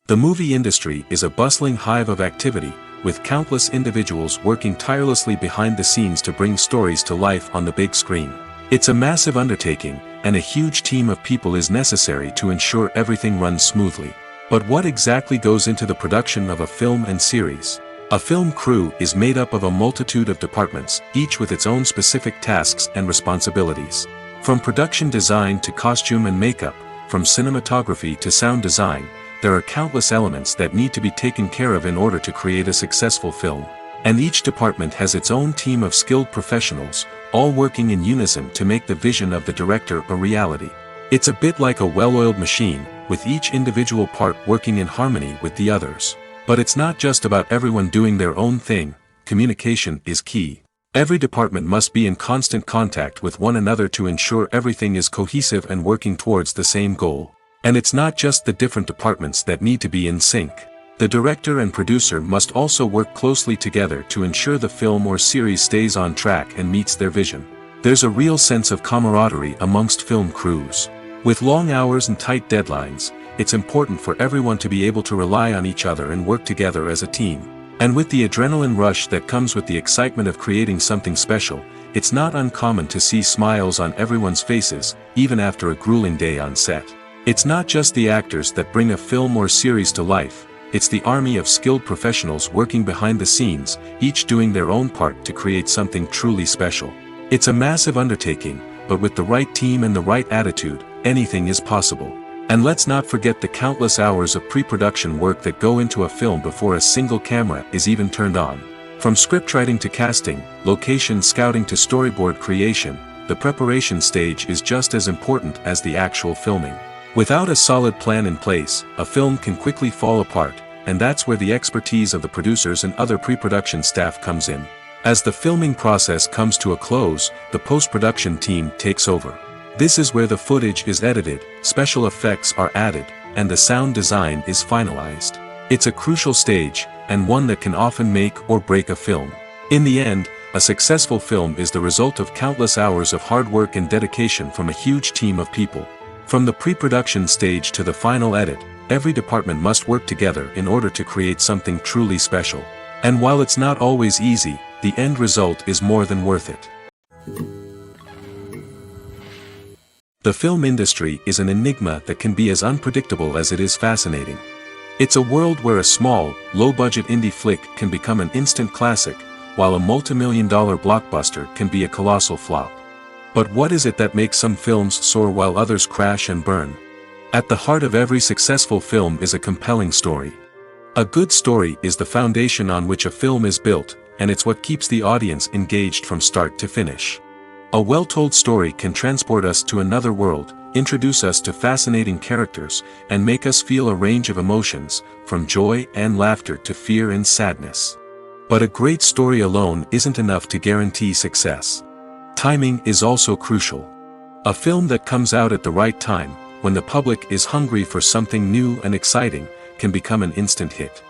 The movie industry is a bustling hive of activity, with countless individuals working tirelessly behind the scenes to bring stories to life on the big screen. It's a massive undertaking, and a huge team of people is necessary to ensure everything runs smoothly. But what exactly goes into the production of a film and series? A film crew is made up of a multitude of departments, each with its own specific tasks and responsibilities. From production design to costume and makeup, from cinematography to sound design, there are countless elements that need to be taken care of in order to create a successful film. And each department has its own team of skilled professionals, all working in unison to make the vision of the director a reality. It's a bit like a well-oiled machine, with each individual part working in harmony with the others. But it's not just about everyone doing their own thing. Communication is key. Every department must be in constant contact with one another to ensure everything is cohesive and working towards the same goal. And it's not just the different departments that need to be in sync. The director and producer must also work closely together to ensure the film or series stays on track and meets their vision. There's a real sense of camaraderie amongst film crews. With long hours and tight deadlines, it's important for everyone to be able to rely on each other and work together as a team. And with the adrenaline rush that comes with the excitement of creating something special, it's not uncommon to see smiles on everyone's faces, even after a grueling day on set. It's not just the actors that bring a film or series to life, it's the army of skilled professionals working behind the scenes, each doing their own part to create something truly special. It's a massive undertaking, but with the right team and the right attitude, anything is possible. And let's not forget the countless hours of pre-production work that go into a film before a single camera is even turned on. From scriptwriting to casting, location scouting to storyboard creation, the preparation stage is just as important as the actual filming. Without a solid plan in place, a film can quickly fall apart, and that's where the expertise of the producers and other pre-production staff comes in. As the filming process comes to a close, the post-production team takes over. This is where the footage is edited, special effects are added, and the sound design is finalized. It's a crucial stage, and one that can often make or break a film. In the end, a successful film is the result of countless hours of hard work and dedication from a huge team of people. From the pre-production stage to the final edit, every department must work together in order to create something truly special. And while it's not always easy, the end result is more than worth it. The film industry is an enigma that can be as unpredictable as it is fascinating. It's a world where a small, low-budget indie flick can become an instant classic, while a multi-million-dollar blockbuster can be a colossal flop. But what is it that makes some films soar while others crash and burn? At the heart of every successful film is a compelling story. A good story is the foundation on which a film is built, and it's what keeps the audience engaged from start to finish. A well-told story can transport us to another world, introduce us to fascinating characters, and make us feel a range of emotions, from joy and laughter to fear and sadness. But a great story alone isn't enough to guarantee success. Timing is also crucial. A film that comes out at the right time, when the public is hungry for something new and exciting, can become an instant hit.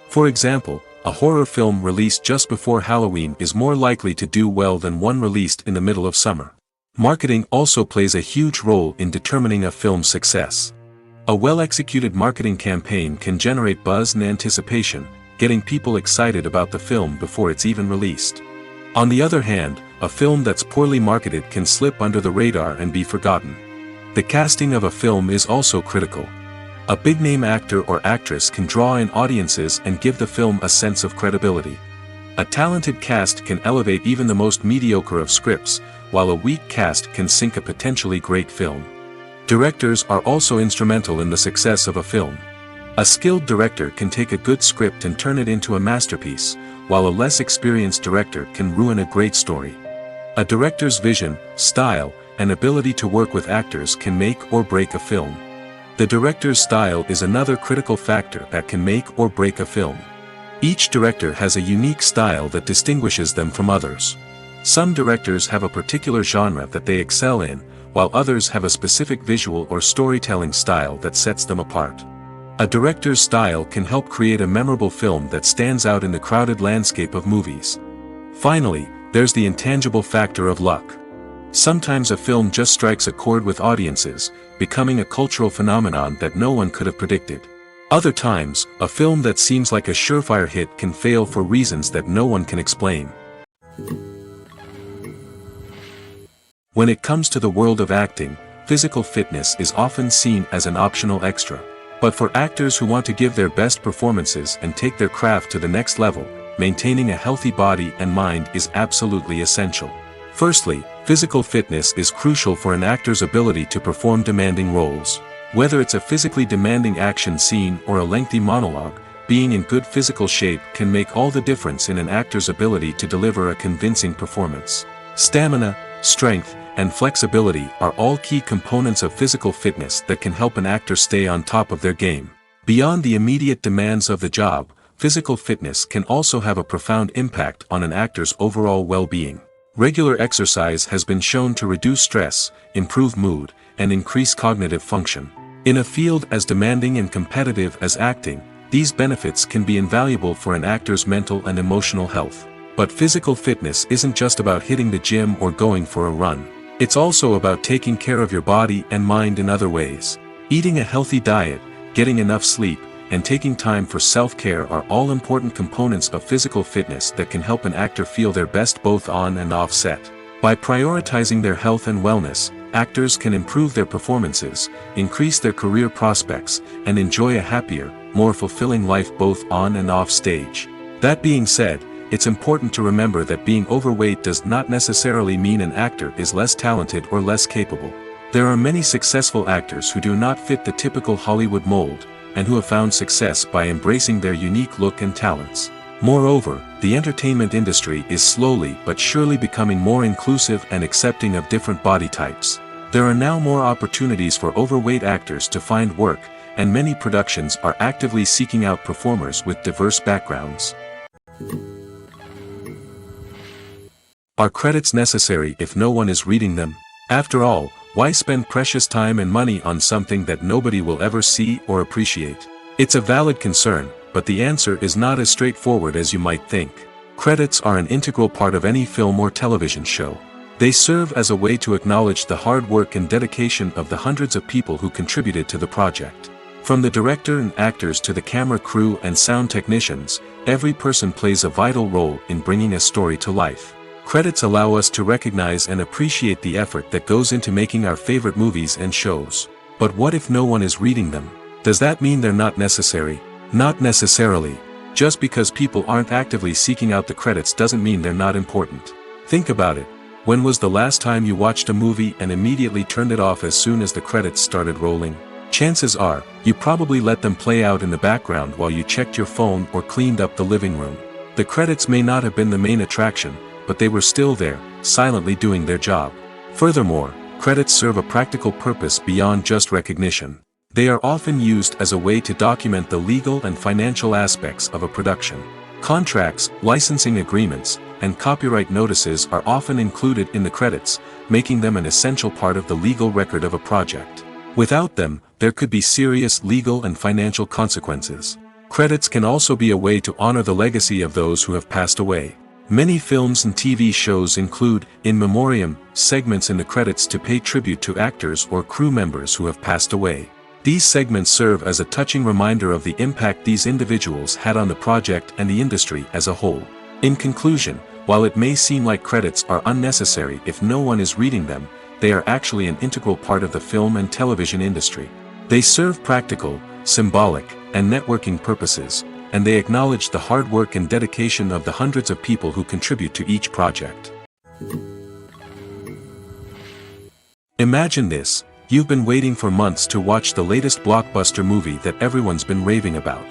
For example, a horror film released just before Halloween is more likely to do well than one released in the middle of summer. Marketing also plays a huge role in determining a film's success. A well-executed marketing campaign can generate buzz and anticipation, getting people excited about the film before it's even released. On the other hand, a film that's poorly marketed can slip under the radar and be forgotten. The casting of a film is also critical. A big-name actor or actress can draw in audiences and give the film a sense of credibility. A talented cast can elevate even the most mediocre of scripts, while a weak cast can sink a potentially great film. Directors are also instrumental in the success of a film. A skilled director can take a good script and turn it into a masterpiece, while a less experienced director can ruin a great story. A director's vision, style, and ability to work with actors can make or break a film. The director's style is another critical factor that can make or break a film. Each director has a unique style that distinguishes them from others. Some directors have a particular genre that they excel in, while others have a specific visual or storytelling style that sets them apart. A director's style can help create a memorable film that stands out in the crowded landscape of movies. Finally, there's the intangible factor of luck. Sometimes a film just strikes a chord with audiences, becoming a cultural phenomenon that no one could have predicted. Other times, a film that seems like a surefire hit can fail for reasons that no one can explain. When it comes to the world of acting, physical fitness is often seen as an optional extra. But for actors who want to give their best performances and take their craft to the next level, maintaining a healthy body and mind is absolutely essential. Firstly, physical fitness is crucial for an actor's ability to perform demanding roles. Whether it's a physically demanding action scene or a lengthy monologue, being in good physical shape can make all the difference in an actor's ability to deliver a convincing performance. Stamina, strength, and flexibility are all key components of physical fitness that can help an actor stay on top of their game. Beyond the immediate demands of the job, physical fitness can also have a profound impact on an actor's overall well-being. Regular exercise has been shown to reduce stress, improve mood, and increase cognitive function. In a field as demanding and competitive as acting, these benefits can be invaluable for an actor's mental and emotional health. But physical fitness isn't just about hitting the gym or going for a run. It's also about taking care of your body and mind in other ways. Eating a healthy diet, getting enough sleep, and taking time for self-care are all important components of physical fitness that can help an actor feel their best both on and off set. By prioritizing their health and wellness, actors can improve their performances, increase their career prospects, and enjoy a happier, more fulfilling life both on and off stage. That being said, it's important to remember that being overweight does not necessarily mean an actor is less talented or less capable. There are many successful actors who do not fit the typical Hollywood mold, and who have found success by embracing their unique look and talents. Moreover, the entertainment industry is slowly but surely becoming more inclusive and accepting of different body types. There are now more opportunities for overweight actors to find work, and many productions are actively seeking out performers with diverse backgrounds. Are credits necessary if no one is reading them? After all, why spend precious time and money on something that nobody will ever see or appreciate? It's a valid concern, but the answer is not as straightforward as you might think. Credits are an integral part of any film or television show. They serve as a way to acknowledge the hard work and dedication of the hundreds of people who contributed to the project. From the director and actors to the camera crew and sound technicians, every person plays a vital role in bringing a story to life. Credits allow us to recognize and appreciate the effort that goes into making our favorite movies and shows. But what if no one is reading them? Does that mean they're not necessary? Not necessarily. Just because people aren't actively seeking out the credits doesn't mean they're not important. Think about it. When was the last time you watched a movie and immediately turned it off as soon as the credits started rolling? Chances are, you probably let them play out in the background while you checked your phone or cleaned up the living room. The credits may not have been the main attraction, but they were still there, silently doing their job. Furthermore, credits serve a practical purpose beyond just recognition. They are often used as a way to document the legal and financial aspects of a production. Contracts, licensing agreements, and copyright notices are often included in the credits, making them an essential part of the legal record of a project. Without them, there could be serious legal and financial consequences. Credits can also be a way to honor the legacy of those who have passed away. Many films and TV shows include, in memoriam, segments in the credits to pay tribute to actors or crew members who have passed away. These segments serve as a touching reminder of the impact these individuals had on the project and the industry as a whole. In conclusion, while it may seem like credits are unnecessary if no one is reading them, they are actually an integral part of the film and television industry. They serve practical, symbolic, and networking purposes, and they acknowledge the hard work and dedication of the hundreds of people who contribute to each project. Imagine this. You've been waiting for months to watch the latest blockbuster movie that everyone's been raving about.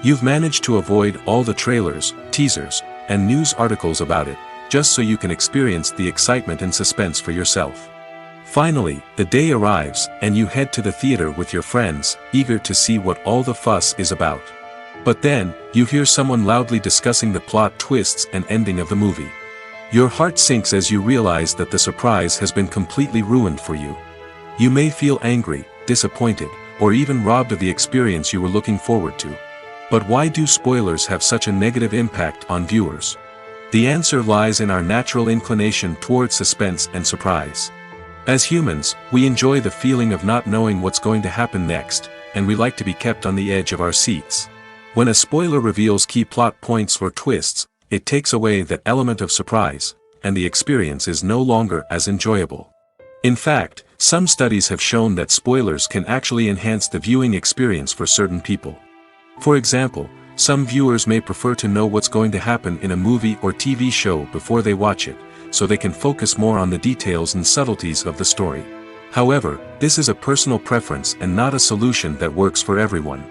You've managed to avoid all the trailers, teasers, and news articles about it, just so you can experience the excitement and suspense for yourself. Finally, the day arrives, and you head to the theater with your friends, eager to see what all the fuss is about. But then, you hear someone loudly discussing the plot twists and ending of the movie. Your heart sinks as you realize that the surprise has been completely ruined for you. You may feel angry, disappointed, or even robbed of the experience you were looking forward to. But why do spoilers have such a negative impact on viewers? The answer lies in our natural inclination toward suspense and surprise. As humans, we enjoy the feeling of not knowing what's going to happen next, and we like to be kept on the edge of our seats. When a spoiler reveals key plot points or twists, it takes away that element of surprise, and the experience is no longer as enjoyable. In fact, some studies have shown that spoilers can actually enhance the viewing experience for certain people. For example, some viewers may prefer to know what's going to happen in a movie or TV show before they watch it, so they can focus more on the details and subtleties of the story. However, this is a personal preference and not a solution that works for everyone.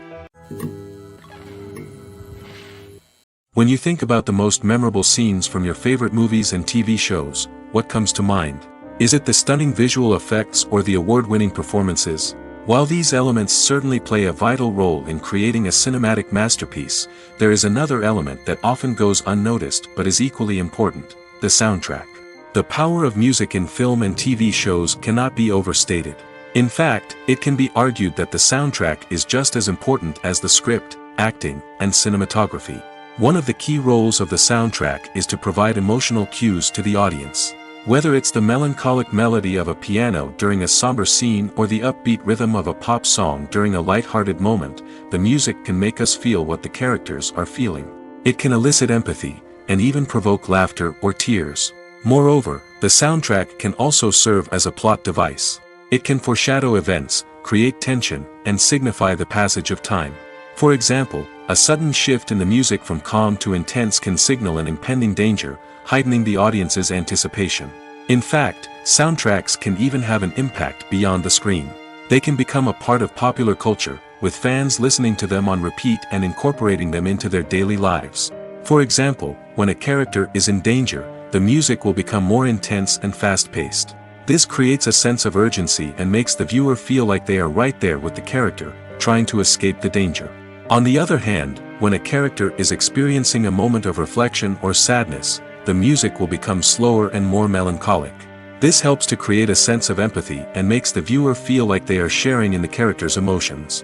When you think about the most memorable scenes from your favorite movies and TV shows, what comes to mind? Is it the stunning visual effects or the award-winning performances? While these elements certainly play a vital role in creating a cinematic masterpiece, there is another element that often goes unnoticed but is equally important: the soundtrack. The power of music in film and TV shows cannot be overstated. In fact, it can be argued that the soundtrack is just as important as the script, acting, and cinematography. One of the key roles of the soundtrack is to provide emotional cues to the audience. Whether it's the melancholic melody of a piano during a somber scene or the upbeat rhythm of a pop song during a light-hearted moment, the music can make us feel what the characters are feeling. It can elicit empathy, and even provoke laughter or tears. Moreover, the soundtrack can also serve as a plot device. It can foreshadow events, create tension, and signify the passage of time. For example, a sudden shift in the music from calm to intense can signal an impending danger, heightening the audience's anticipation. In fact, soundtracks can even have an impact beyond the screen. They can become a part of popular culture, with fans listening to them on repeat and incorporating them into their daily lives. For example, when a character is in danger, the music will become more intense and fast-paced. This creates a sense of urgency and makes the viewer feel like they are right there with the character, trying to escape the danger. On the other hand, when a character is experiencing a moment of reflection or sadness, the music will become slower and more melancholic. This helps to create a sense of empathy and makes the viewer feel like they are sharing in the character's emotions.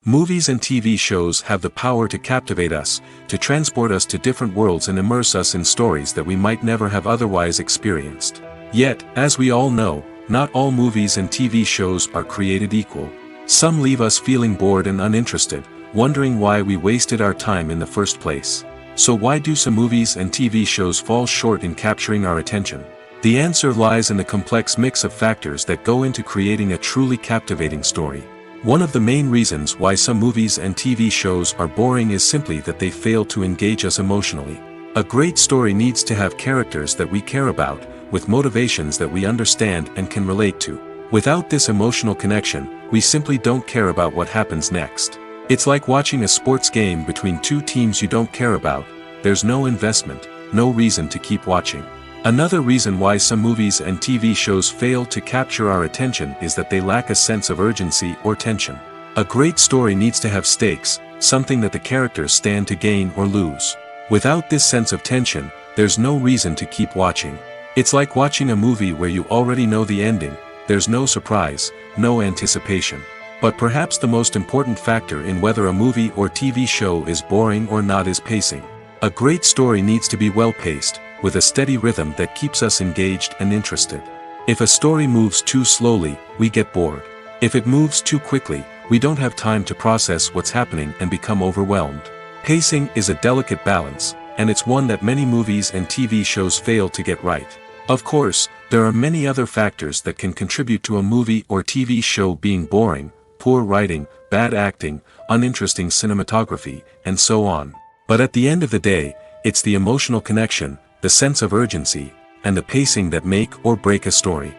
Movies and TV shows have the power to captivate us, to transport us to different worlds and immerse us in stories that we might never have otherwise experienced. Yet, as we all know, not all movies and TV shows are created equal. Some leave us feeling bored and uninterested, wondering why we wasted our time in the first place. So why do some movies and TV shows fall short in capturing our attention? The answer lies in the complex mix of factors that go into creating a truly captivating story. One of the main reasons why some movies and TV shows are boring is simply that they fail to engage us emotionally. A great story needs to have characters that we care about, with motivations that we understand and can relate to. Without this emotional connection, we simply don't care about what happens next. It's like watching a sports game between two teams you don't care about. There's no investment, no reason to keep watching. Another reason why some movies and TV shows fail to capture our attention is that they lack a sense of urgency or tension. A great story needs to have stakes, something that the characters stand to gain or lose. Without this sense of tension, there's no reason to keep watching. It's like watching a movie where you already know the ending. There's no surprise, no anticipation. But perhaps the most important factor in whether a movie or TV show is boring or not is pacing. A great story needs to be well-paced, with a steady rhythm that keeps us engaged and interested. If a story moves too slowly, we get bored. If it moves too quickly, we don't have time to process what's happening and become overwhelmed. Pacing is a delicate balance, and it's one that many movies and TV shows fail to get right. Of course, there are many other factors that can contribute to a movie or TV show being boring: poor writing, bad acting, uninteresting cinematography, and so on. But at the end of the day, it's the emotional connection, the sense of urgency, and the pacing that make or break a story.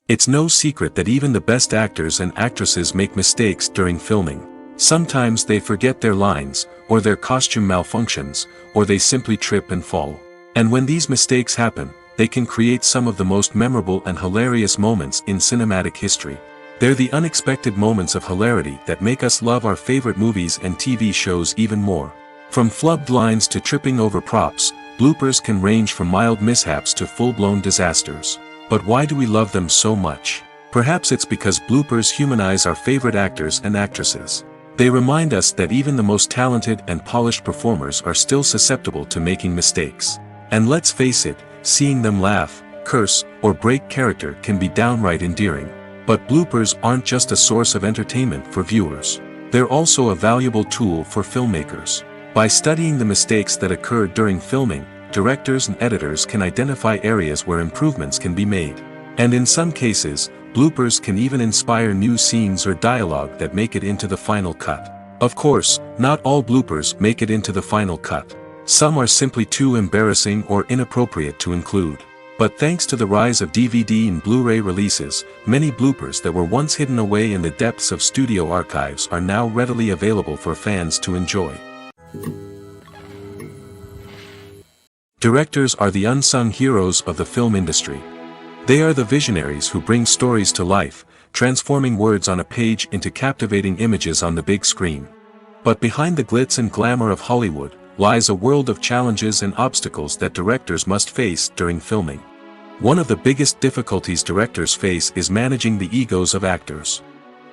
It's no secret that even the best actors and actresses make mistakes during filming. Sometimes they forget their lines, or their costume malfunctions, or they simply trip and fall. And when these mistakes happen, they can create some of the most memorable and hilarious moments in cinematic history. They're the unexpected moments of hilarity that make us love our favorite movies and TV shows even more. From flubbed lines to tripping over props, bloopers can range from mild mishaps to full-blown disasters. But why do we love them so much? Perhaps it's because bloopers humanize our favorite actors and actresses. They remind us that even the most talented and polished performers are still susceptible to making mistakes. And let's face it, seeing them laugh, curse, or break character can be downright endearing. But bloopers aren't just a source of entertainment for viewers. They're also a valuable tool for filmmakers. By studying the mistakes that occurred during filming, directors and editors can identify areas where improvements can be made. And in some cases, bloopers can even inspire new scenes or dialogue that make it into the final cut. Of course, not all bloopers make it into the final cut. Some are simply too embarrassing or inappropriate to include. But thanks to the rise of DVD and Blu-ray releases, many bloopers that were once hidden away in the depths of studio archives are now readily available for fans to enjoy. Directors are the unsung heroes of the film industry. They are the visionaries who bring stories to life, transforming words on a page into captivating images on the big screen. But behind the glitz and glamour of Hollywood lies a world of challenges and obstacles that directors must face during filming. One of the biggest difficulties directors face is managing the egos of actors.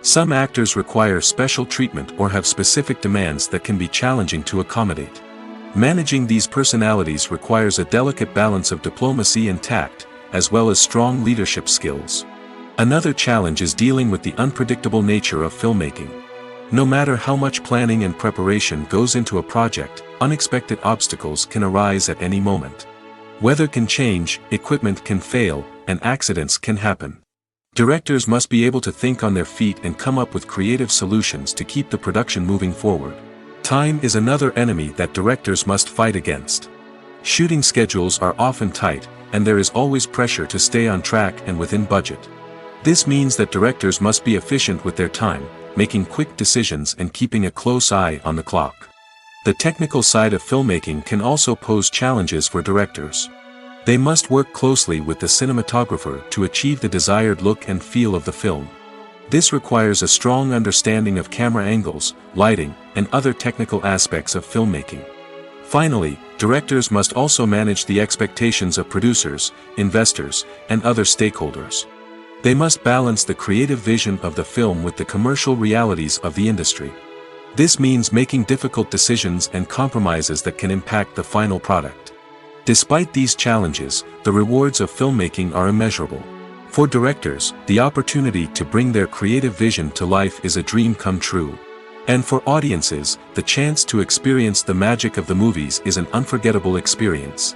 Some actors require special treatment or have specific demands that can be challenging to accommodate. Managing these personalities requires a delicate balance of diplomacy and tact, as well as strong leadership skills. Another challenge is dealing with the unpredictable nature of filmmaking. No matter how much planning and preparation goes into a project, unexpected obstacles can arise at any moment. Weather can change, equipment can fail, and accidents can happen. Directors must be able to think on their feet and come up with creative solutions to keep the production moving forward. Time is another enemy that directors must fight against. Shooting schedules are often tight, and there is always pressure to stay on track and within budget. This means that directors must be efficient with their time, making quick decisions and keeping a close eye on the clock. The technical side of filmmaking can also pose challenges for directors. They must work closely with the cinematographer to achieve the desired look and feel of the film. This requires a strong understanding of camera angles, lighting, and other technical aspects of filmmaking. Finally, directors must also manage the expectations of producers, investors, and other stakeholders. They must balance the creative vision of the film with the commercial realities of the industry. This means making difficult decisions and compromises that can impact the final product. Despite these challenges, the rewards of filmmaking are immeasurable. For directors, the opportunity to bring their creative vision to life is a dream come true. And for audiences, the chance to experience the magic of the movies is an unforgettable experience.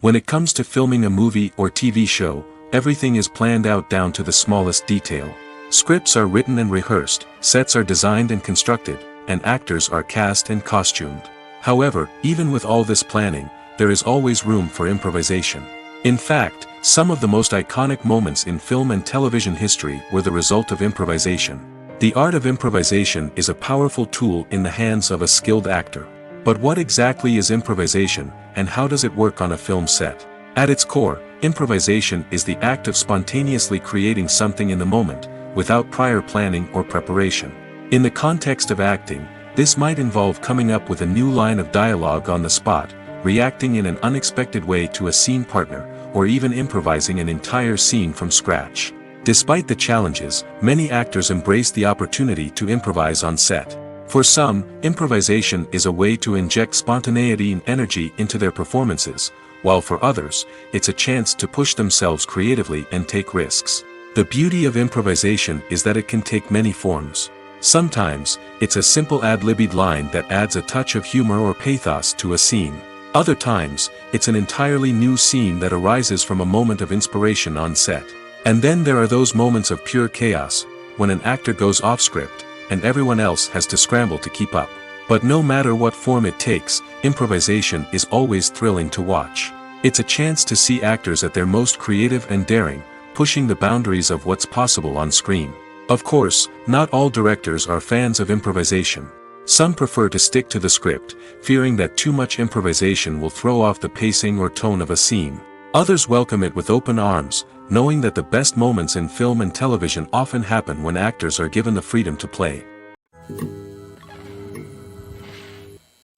When it comes to filming a movie or TV show, everything is planned out down to the smallest detail. Scripts are written and rehearsed, sets are designed and constructed, and actors are cast and costumed. However, even with all this planning, there is always room for improvisation. In fact, some of the most iconic moments in film and television history were the result of improvisation. The art of improvisation is a powerful tool in the hands of a skilled actor. But what exactly is improvisation, and how does it work on a film set? At its core, improvisation is the act of spontaneously creating something in the moment, without prior planning or preparation. In the context of acting, this might involve coming up with a new line of dialogue on the spot, reacting in an unexpected way to a scene partner, or even improvising an entire scene from scratch. Despite the challenges, many actors embrace the opportunity to improvise on set. For some, improvisation is a way to inject spontaneity and energy into their performances, while for others, it's a chance to push themselves creatively and take risks. The beauty of improvisation is that it can take many forms. Sometimes, it's a simple ad-libbed line that adds a touch of humor or pathos to a scene. Other times, it's an entirely new scene that arises from a moment of inspiration on set. And then there are those moments of pure chaos, when an actor goes off script, and everyone else has to scramble to keep up. But no matter what form it takes, improvisation is always thrilling to watch. It's a chance to see actors at their most creative and daring, pushing the boundaries of what's possible on screen. Of course, not all directors are fans of improvisation. Some prefer to stick to the script, fearing that too much improvisation will throw off the pacing or tone of a scene. Others welcome it with open arms, knowing that the best moments in film and television often happen when actors are given the freedom to play.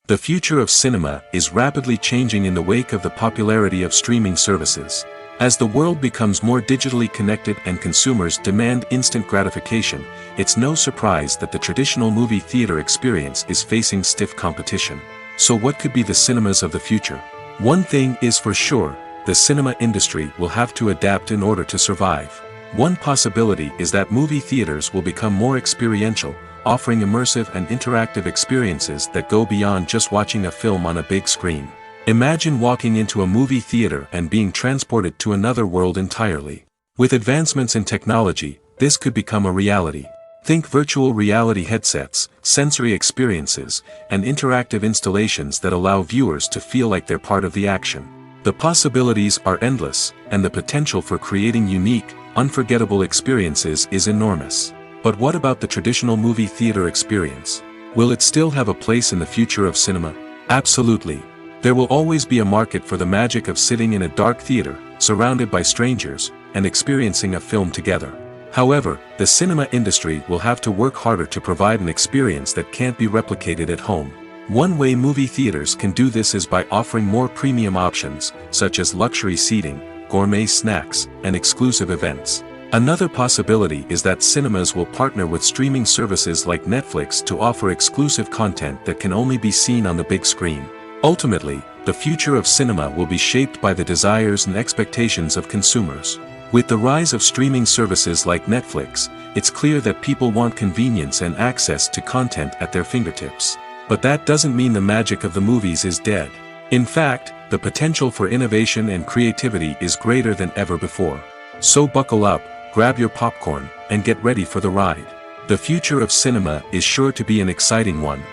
The future of cinema is rapidly changing in the wake of the popularity of streaming services. As the world becomes more digitally connected and consumers demand instant gratification, it's no surprise that the traditional movie theater experience is facing stiff competition. So what could be the cinemas of the future? One thing is for sure, the cinema industry will have to adapt in order to survive. One possibility is that movie theaters will become more experiential, offering immersive and interactive experiences that go beyond just watching a film on a big screen. Imagine walking into a movie theater and being transported to another world entirely. With advancements in technology, this could become a reality. Think virtual reality headsets, sensory experiences, and interactive installations that allow viewers to feel like they're part of the action. The possibilities are endless, and the potential for creating unique, unforgettable experiences is enormous. But what about the traditional movie theater experience? Will it still have a place in the future of cinema? Absolutely. There will always be a market for the magic of sitting in a dark theater, surrounded by strangers, and experiencing a film together. However, the cinema industry will have to work harder to provide an experience that can't be replicated at home. One way movie theaters can do this is by offering more premium options, such as luxury seating, gourmet snacks, and exclusive events. Another possibility is that cinemas will partner with streaming services like Netflix to offer exclusive content that can only be seen on the big screen. Ultimately, the future of cinema will be shaped by the desires and expectations of consumers. With the rise of streaming services like Netflix, it's clear that people want convenience and access to content at their fingertips. But that doesn't mean the magic of the movies is dead. In fact, the potential for innovation and creativity is greater than ever before. So buckle up, grab your popcorn, and get ready for the ride. The future of cinema is sure to be an exciting one.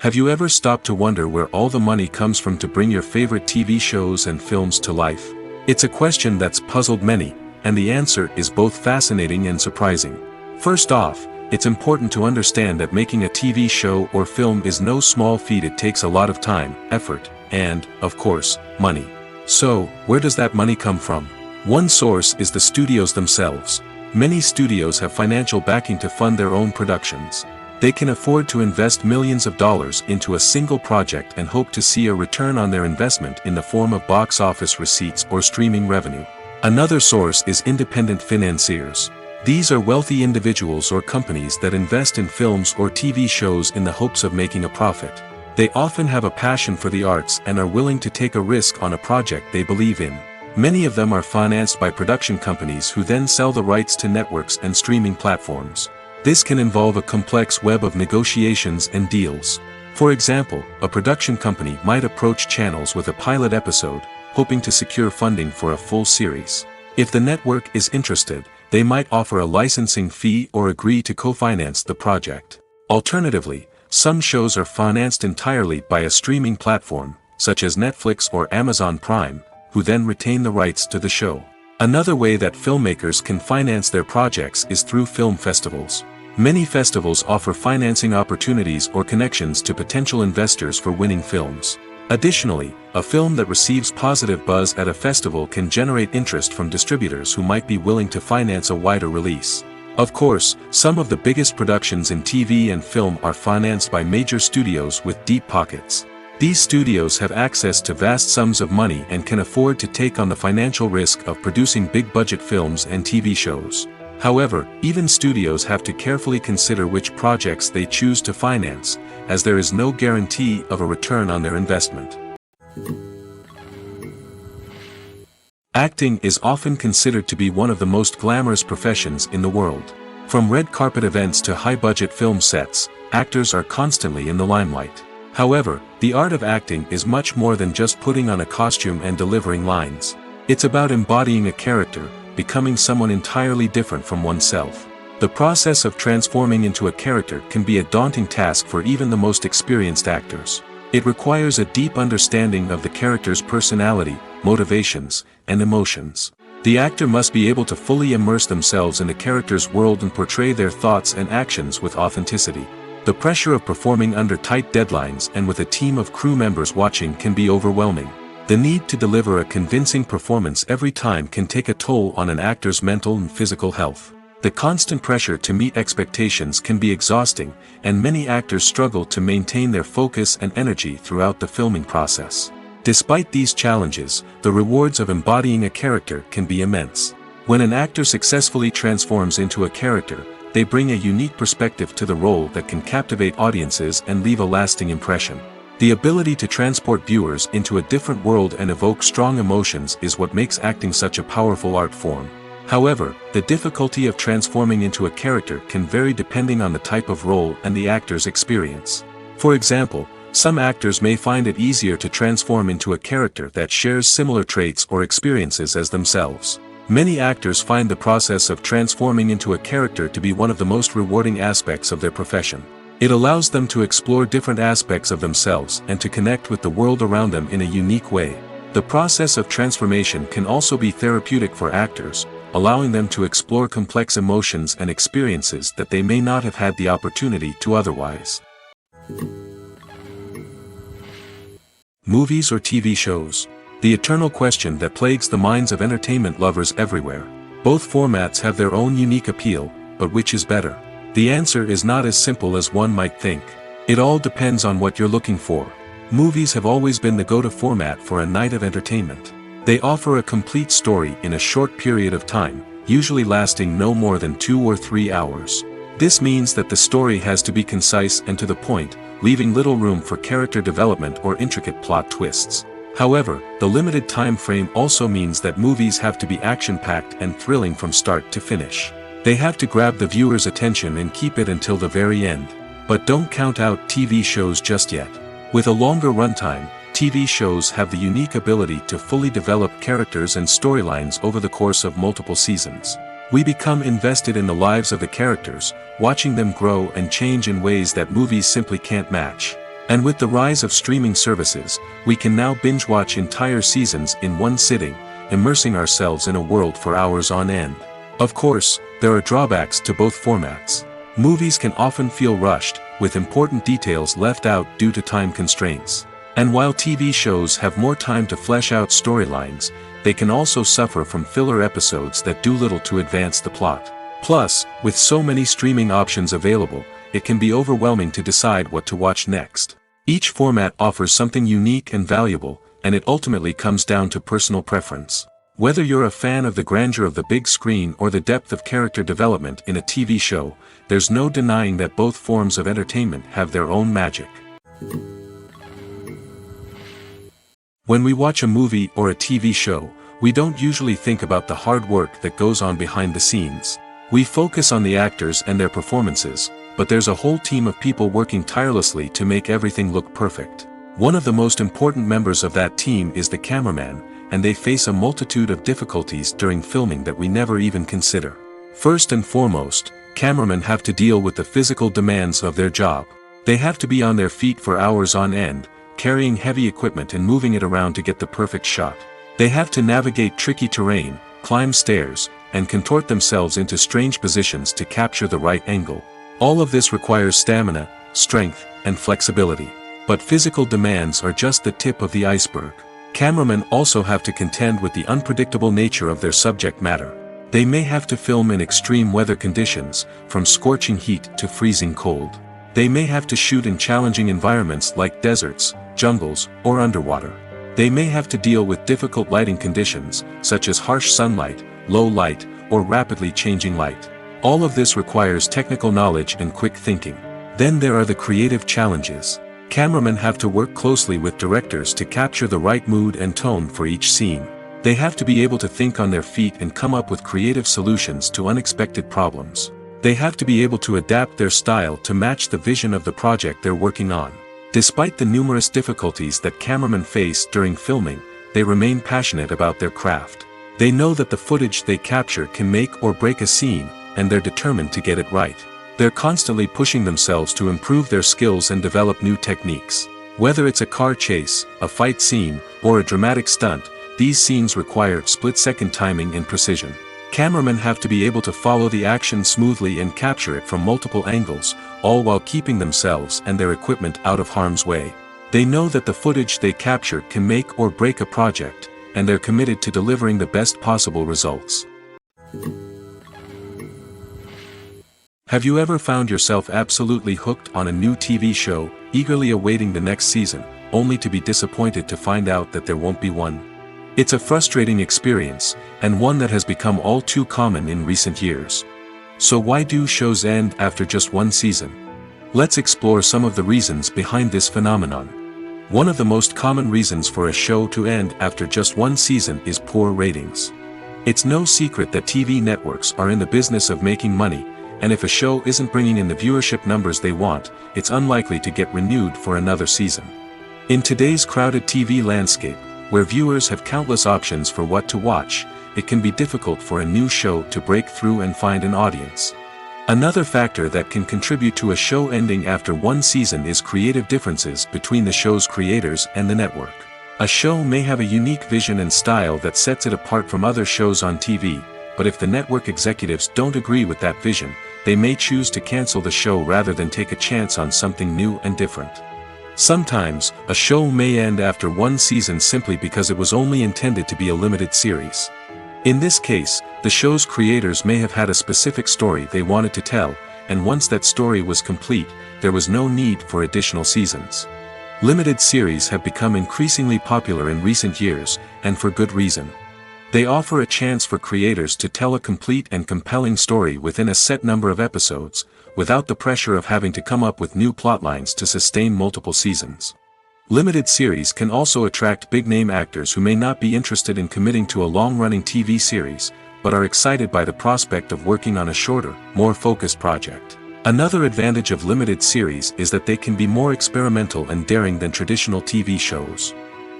Have you ever stopped to wonder where all the money comes from to bring your favorite TV shows and films to life? It's a question that's puzzled many, and the answer is both fascinating and surprising. First off, it's important to understand that making a TV show or film is no small feat. It takes a lot of time, effort, and, of course, money. So, where does that money come from? One source is the studios themselves. Many studios have financial backing to fund their own productions. They can afford to invest millions of dollars into a single project and hope to see a return on their investment in the form of box office receipts or streaming revenue. Another source is independent financiers. These are wealthy individuals or companies that invest in films or TV shows in the hopes of making a profit. They often have a passion for the arts and are willing to take a risk on a project they believe in. Many of them are financed by production companies who then sell the rights to networks and streaming platforms. This can involve a complex web of negotiations and deals. For example, a production company might approach channels with a pilot episode, hoping to secure funding for a full series. If the network is interested, they might offer a licensing fee or agree to co-finance the project. Alternatively, some shows are financed entirely by a streaming platform, such as Netflix or Amazon Prime, who then retain the rights to the show. Another way that filmmakers can finance their projects is through film festivals. Many festivals offer financing opportunities or connections to potential investors for winning films. Additionally, a film that receives positive buzz at a festival can generate interest from distributors who might be willing to finance a wider release. Of course, some of the biggest productions in TV and film are financed by major studios with deep pockets. These studios have access to vast sums of money and can afford to take on the financial risk of producing big-budget films and TV shows. However, even studios have to carefully consider which projects they choose to finance, as there is no guarantee of a return on their investment. Acting is often considered to be one of the most glamorous professions in the world. From red carpet events to high-budget film sets, actors are constantly in the limelight. However, the art of acting is much more than just putting on a costume and delivering lines. It's about embodying a character, becoming someone entirely different from oneself. The process of transforming into a character can be a daunting task for even the most experienced actors. It requires a deep understanding of the character's personality, motivations, and emotions. The actor must be able to fully immerse themselves in the character's world and portray their thoughts and actions with authenticity. The pressure of performing under tight deadlines and with a team of crew members watching can be overwhelming. The need to deliver a convincing performance every time can take a toll on an actor's mental and physical health. The constant pressure to meet expectations can be exhausting, and many actors struggle to maintain their focus and energy throughout the filming process. Despite these challenges, the rewards of embodying a character can be immense. When an actor successfully transforms into a character, they bring a unique perspective to the role that can captivate audiences and leave a lasting impression. The ability to transport viewers into a different world and evoke strong emotions is what makes acting such a powerful art form. However, the difficulty of transforming into a character can vary depending on the type of role and the actor's experience. For example, some actors may find it easier to transform into a character that shares similar traits or experiences as themselves. Many actors find the process of transforming into a character to be one of the most rewarding aspects of their profession. It allows them to explore different aspects of themselves and to connect with the world around them in a unique way. The process of transformation can also be therapeutic for actors, allowing them to explore complex emotions and experiences that they may not have had the opportunity to otherwise. Movies or TV shows? The eternal question that plagues the minds of entertainment lovers everywhere. Both formats have their own unique appeal, but which is better? The answer is not as simple as one might think. It all depends on what you're looking for. Movies have always been the go-to format for a night of entertainment. They offer a complete story in a short period of time, usually lasting no more than 2 or 3 hours. This means that the story has to be concise and to the point, leaving little room for character development or intricate plot twists. However, the limited time frame also means that movies have to be action-packed and thrilling from start to finish. They have to grab the viewer's attention and keep it until the very end. But don't count out TV shows just yet. With a longer runtime, TV shows have the unique ability to fully develop characters and storylines over the course of multiple seasons. We become invested in the lives of the characters, watching them grow and change in ways that movies simply can't match. And with the rise of streaming services, we can now binge-watch entire seasons in one sitting, immersing ourselves in a world for hours on end. Of course, there are drawbacks to both formats. Movies can often feel rushed, with important details left out due to time constraints. And while TV shows have more time to flesh out storylines, they can also suffer from filler episodes that do little to advance the plot. Plus, with so many streaming options available, it can be overwhelming to decide what to watch next. Each format offers something unique and valuable, and it ultimately comes down to personal preference. Whether you're a fan of the grandeur of the big screen or the depth of character development in a TV show, there's no denying that both forms of entertainment have their own magic. When we watch a movie or a TV show, we don't usually think about the hard work that goes on behind the scenes. We focus on the actors and their performances, but there's a whole team of people working tirelessly to make everything look perfect. One of the most important members of that team is the cameraman, and they face a multitude of difficulties during filming that we never even consider. First and foremost, cameramen have to deal with the physical demands of their job. They have to be on their feet for hours on end, carrying heavy equipment and moving it around to get the perfect shot. They have to navigate tricky terrain, climb stairs, and contort themselves into strange positions to capture the right angle. All of this requires stamina, strength, and flexibility. But physical demands are just the tip of the iceberg. Cameramen also have to contend with the unpredictable nature of their subject matter. They may have to film in extreme weather conditions, from scorching heat to freezing cold. They may have to shoot in challenging environments like deserts, jungles, or underwater. They may have to deal with difficult lighting conditions, such as harsh sunlight, low light, or rapidly changing light. All of this requires technical knowledge and quick thinking. Then there are the creative challenges. Cameramen have to work closely with directors to capture the right mood and tone for each scene. They have to be able to think on their feet and come up with creative solutions to unexpected problems. They have to be able to adapt their style to match the vision of the project they're working on. Despite the numerous difficulties that cameramen face during filming, they remain passionate about their craft. They know that the footage they capture can make or break a scene, and they're determined to get it right. They're constantly pushing themselves to improve their skills and develop new techniques. Whether it's a car chase, a fight scene, or a dramatic stunt, these scenes require split-second timing and precision. Cameramen have to be able to follow the action smoothly and capture it from multiple angles, all while keeping themselves and their equipment out of harm's way. They know that the footage they capture can make or break a project, and they're committed to delivering the best possible results. Have you ever found yourself absolutely hooked on a new TV show, eagerly awaiting the next season, only to be disappointed to find out that there won't be one? It's a frustrating experience, and one that has become all too common in recent years. So why do shows end after just one season? Let's explore some of the reasons behind this phenomenon. One of the most common reasons for a show to end after just one season is poor ratings. It's no secret that TV networks are in the business of making money, and if a show isn't bringing in the viewership numbers they want, it's unlikely to get renewed for another season. In today's crowded TV landscape, where viewers have countless options for what to watch, it can be difficult for a new show to break through and find an audience. Another factor that can contribute to a show ending after one season is creative differences between the show's creators and the network. A show may have a unique vision and style that sets it apart from other shows on TV, but if the network executives don't agree with that vision, they may choose to cancel the show rather than take a chance on something new and different. Sometimes, a show may end after one season simply because it was only intended to be a limited series. In this case, the show's creators may have had a specific story they wanted to tell, and once that story was complete, there was no need for additional seasons. Limited series have become increasingly popular in recent years, and for good reason. They offer a chance for creators to tell a complete and compelling story within a set number of episodes, without the pressure of having to come up with new plotlines to sustain multiple seasons. Limited series can also attract big-name actors who may not be interested in committing to a long-running TV series, but are excited by the prospect of working on a shorter, more focused project. Another advantage of limited series is that they can be more experimental and daring than traditional TV shows.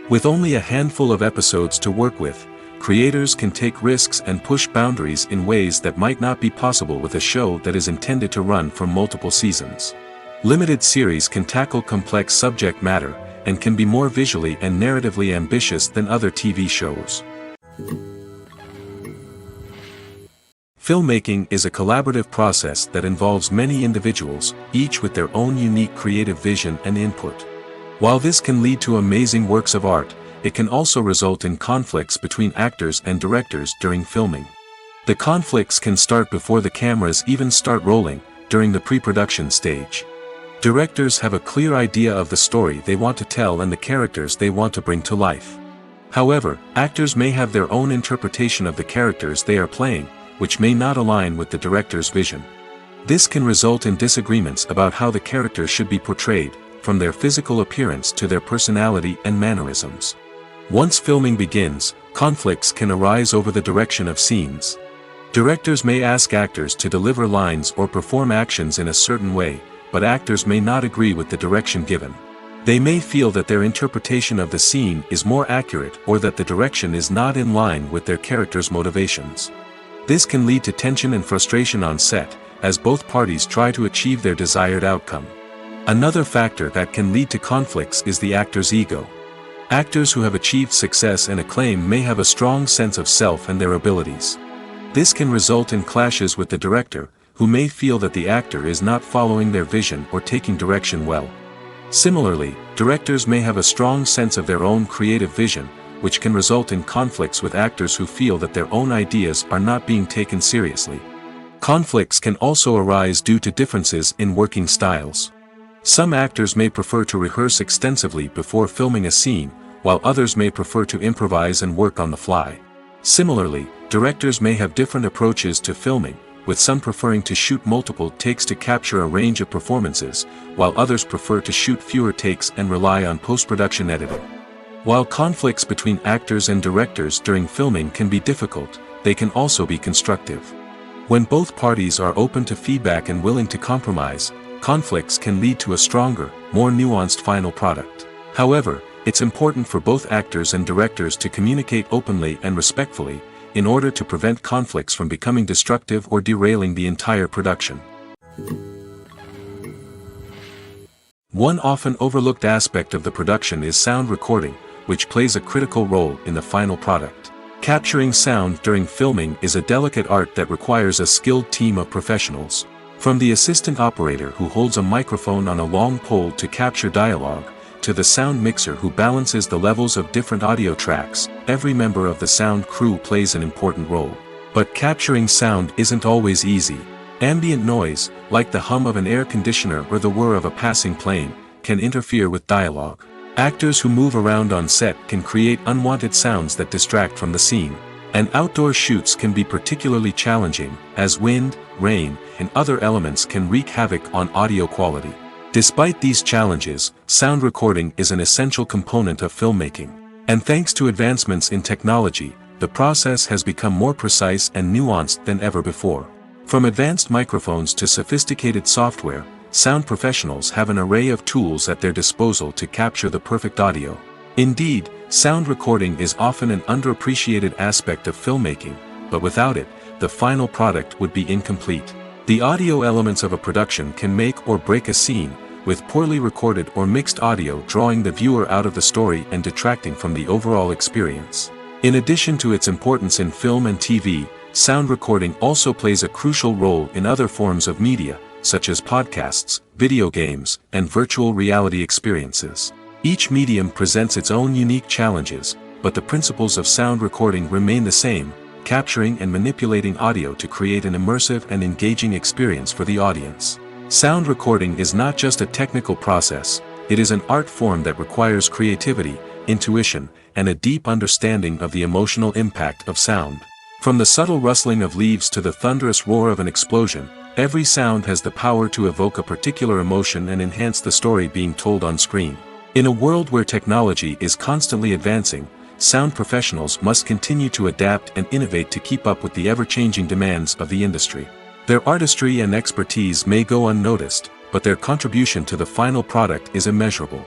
With only a handful of episodes to work with, creators can take risks and push boundaries in ways that might not be possible with a show that is intended to run for multiple seasons. Limited series can tackle complex subject matter, and can be more visually and narratively ambitious than other TV shows. Filmmaking is a collaborative process that involves many individuals, each with their own unique creative vision and input. While this can lead to amazing works of art, it can also result in conflicts between actors and directors during filming. The conflicts can start before the cameras even start rolling, during the pre-production stage. Directors have a clear idea of the story they want to tell and the characters they want to bring to life. However, actors may have their own interpretation of the characters they are playing, which may not align with the director's vision. This can result in disagreements about how the characters should be portrayed, from their physical appearance to their personality and mannerisms. Once filming begins, conflicts can arise over the direction of scenes. Directors may ask actors to deliver lines or perform actions in a certain way, but actors may not agree with the direction given. They may feel that their interpretation of the scene is more accurate or that the direction is not in line with their character's motivations. This can lead to tension and frustration on set, as both parties try to achieve their desired outcome. Another factor that can lead to conflicts is the actor's ego. Actors who have achieved success and acclaim may have a strong sense of self and their abilities. This can result in clashes with the director, who may feel that the actor is not following their vision or taking direction well. Similarly, directors may have a strong sense of their own creative vision, which can result in conflicts with actors who feel that their own ideas are not being taken seriously. Conflicts can also arise due to differences in working styles. Some actors may prefer to rehearse extensively before filming a scene, while others may prefer to improvise and work on the fly. Similarly, directors may have different approaches to filming, with some preferring to shoot multiple takes to capture a range of performances, while others prefer to shoot fewer takes and rely on post-production editing. While conflicts between actors and directors during filming can be difficult, they can also be constructive. When both parties are open to feedback and willing to compromise, conflicts can lead to a stronger, more nuanced final product. However, it's important for both actors and directors to communicate openly and respectfully, in order to prevent conflicts from becoming destructive or derailing the entire production. One often overlooked aspect of the production is sound recording, which plays a critical role in the final product. Capturing sound during filming is a delicate art that requires a skilled team of professionals. From the assistant operator who holds a microphone on a long pole to capture dialogue, to the sound mixer who balances the levels of different audio tracks, every member of the sound crew plays an important role. But capturing sound isn't always easy. Ambient noise, like the hum of an air conditioner or the whir of a passing plane, can interfere with dialogue. Actors who move around on set can create unwanted sounds that distract from the scene. And outdoor shoots can be particularly challenging, as wind, rain, and other elements can wreak havoc on audio quality. Despite these challenges, sound recording is an essential component of filmmaking. And thanks to advancements in technology, the process has become more precise and nuanced than ever before. From advanced microphones to sophisticated software, sound professionals have an array of tools at their disposal to capture the perfect audio. Indeed, sound recording is often an underappreciated aspect of filmmaking, but without it, the final product would be incomplete. The audio elements of a production can make or break a scene, with poorly recorded or mixed audio drawing the viewer out of the story and detracting from the overall experience. In addition to its importance in film and TV, sound recording also plays a crucial role in other forms of media, such as podcasts, video games, and virtual reality experiences. Each medium presents its own unique challenges, but the principles of sound recording remain the same, capturing and manipulating audio to create an immersive and engaging experience for the audience. Sound recording is not just a technical process, it is an art form that requires creativity, intuition, and a deep understanding of the emotional impact of sound. From the subtle rustling of leaves to the thunderous roar of an explosion, every sound has the power to evoke a particular emotion and enhance the story being told on screen. In a world where technology is constantly advancing, sound professionals must continue to adapt and innovate to keep up with the ever-changing demands of the industry. Their artistry and expertise may go unnoticed, but their contribution to the final product is immeasurable.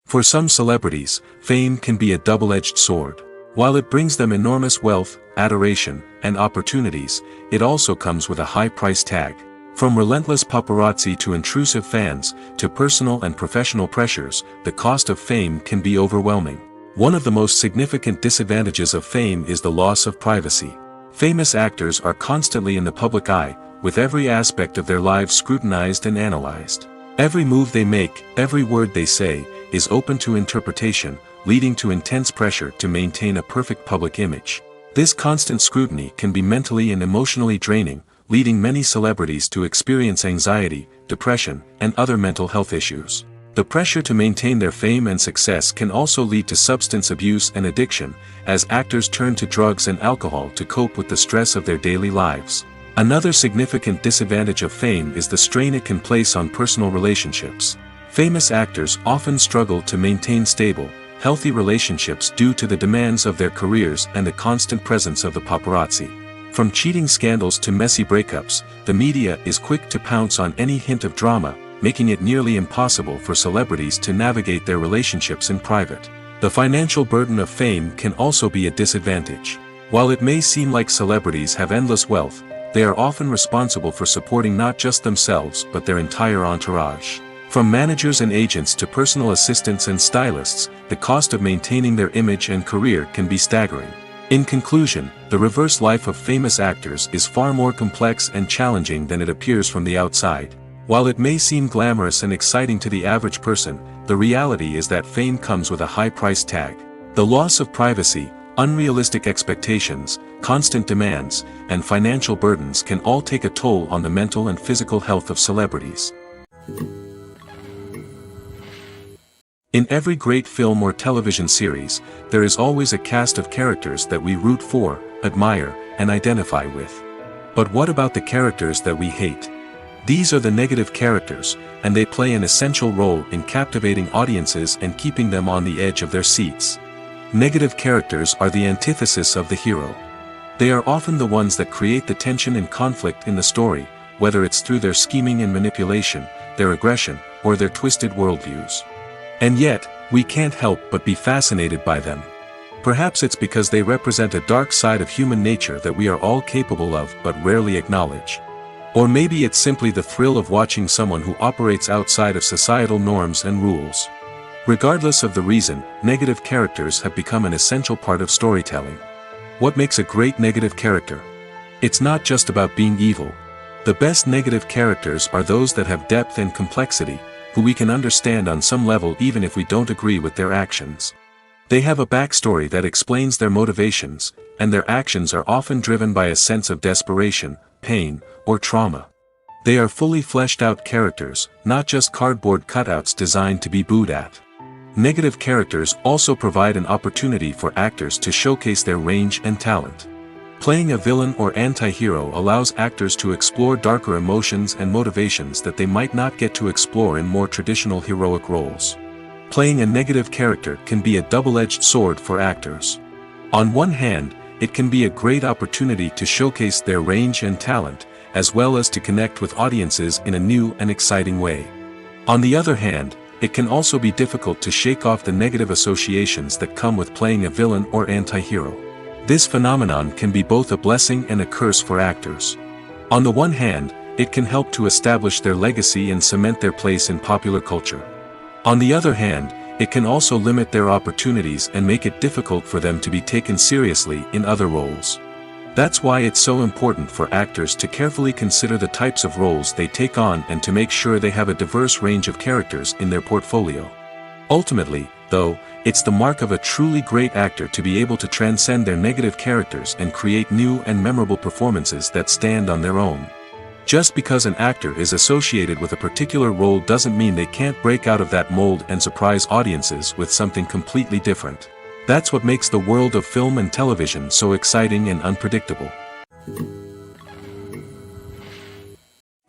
For some celebrities, fame can be a double-edged sword. While it brings them enormous wealth, adoration, and opportunities, it also comes with a high price tag. From relentless paparazzi to intrusive fans, to personal and professional pressures, the cost of fame can be overwhelming. One of the most significant disadvantages of fame is the loss of privacy. Famous actors are constantly in the public eye, with every aspect of their lives scrutinized and analyzed. Every move they make, every word they say, is open to interpretation, leading to intense pressure to maintain a perfect public image. This constant scrutiny can be mentally and emotionally draining, leading many celebrities to experience anxiety, depression, and other mental health issues. The pressure to maintain their fame and success can also lead to substance abuse and addiction, as actors turn to drugs and alcohol to cope with the stress of their daily lives. Another significant disadvantage of fame is the strain it can place on personal relationships. Famous actors often struggle to maintain stable, healthy relationships due to the demands of their careers and the constant presence of the paparazzi. From cheating scandals to messy breakups, the media is quick to pounce on any hint of drama, making it nearly impossible for celebrities to navigate their relationships in private. The financial burden of fame can also be a disadvantage. While it may seem like celebrities have endless wealth, they are often responsible for supporting not just themselves but their entire entourage. From managers and agents to personal assistants and stylists, the cost of maintaining their image and career can be staggering. In conclusion, the reverse life of famous actors is far more complex and challenging than it appears from the outside. While it may seem glamorous and exciting to the average person, the reality is that fame comes with a high price tag. The loss of privacy, unrealistic expectations, constant demands, and financial burdens can all take a toll on the mental and physical health of celebrities. In every great film or television series, there is always a cast of characters that we root for, admire, and identify with. But what about the characters that we hate? These are the negative characters, and they play an essential role in captivating audiences and keeping them on the edge of their seats. Negative characters are the antithesis of the hero. They are often the ones that create the tension and conflict in the story, whether it's through their scheming and manipulation, their aggression, or their twisted worldviews. And yet, we can't help but be fascinated by them. Perhaps it's because they represent a dark side of human nature that we are all capable of but rarely acknowledge. Or maybe it's simply the thrill of watching someone who operates outside of societal norms and rules. Regardless of the reason, negative characters have become an essential part of storytelling. What makes a great negative character? It's not just about being evil. The best negative characters are those that have depth and complexity, who we can understand on some level even if we don't agree with their actions. They have a backstory that explains their motivations, and their actions are often driven by a sense of desperation, pain, or trauma. They are fully fleshed out characters, not just cardboard cutouts designed to be booed at. Negative characters also provide an opportunity for actors to showcase their range and talent. Playing a villain or anti-hero allows actors to explore darker emotions and motivations that they might not get to explore in more traditional heroic roles. Playing a negative character can be a double-edged sword for actors. On one hand, it can be a great opportunity to showcase their range and talent, as well as to connect with audiences in a new and exciting way. On the other hand, it can also be difficult to shake off the negative associations that come with playing a villain or anti-hero. This phenomenon can be both a blessing and a curse for actors. On the one hand, it can help to establish their legacy and cement their place in popular culture. On the other hand, it can also limit their opportunities and make it difficult for them to be taken seriously in other roles. That's why it's so important for actors to carefully consider the types of roles they take on and to make sure they have a diverse range of characters in their portfolio. Ultimately, though, it's the mark of a truly great actor to be able to transcend their negative characters and create new and memorable performances that stand on their own. Just because an actor is associated with a particular role doesn't mean they can't break out of that mold and surprise audiences with something completely different. That's what makes the world of film and television so exciting and unpredictable.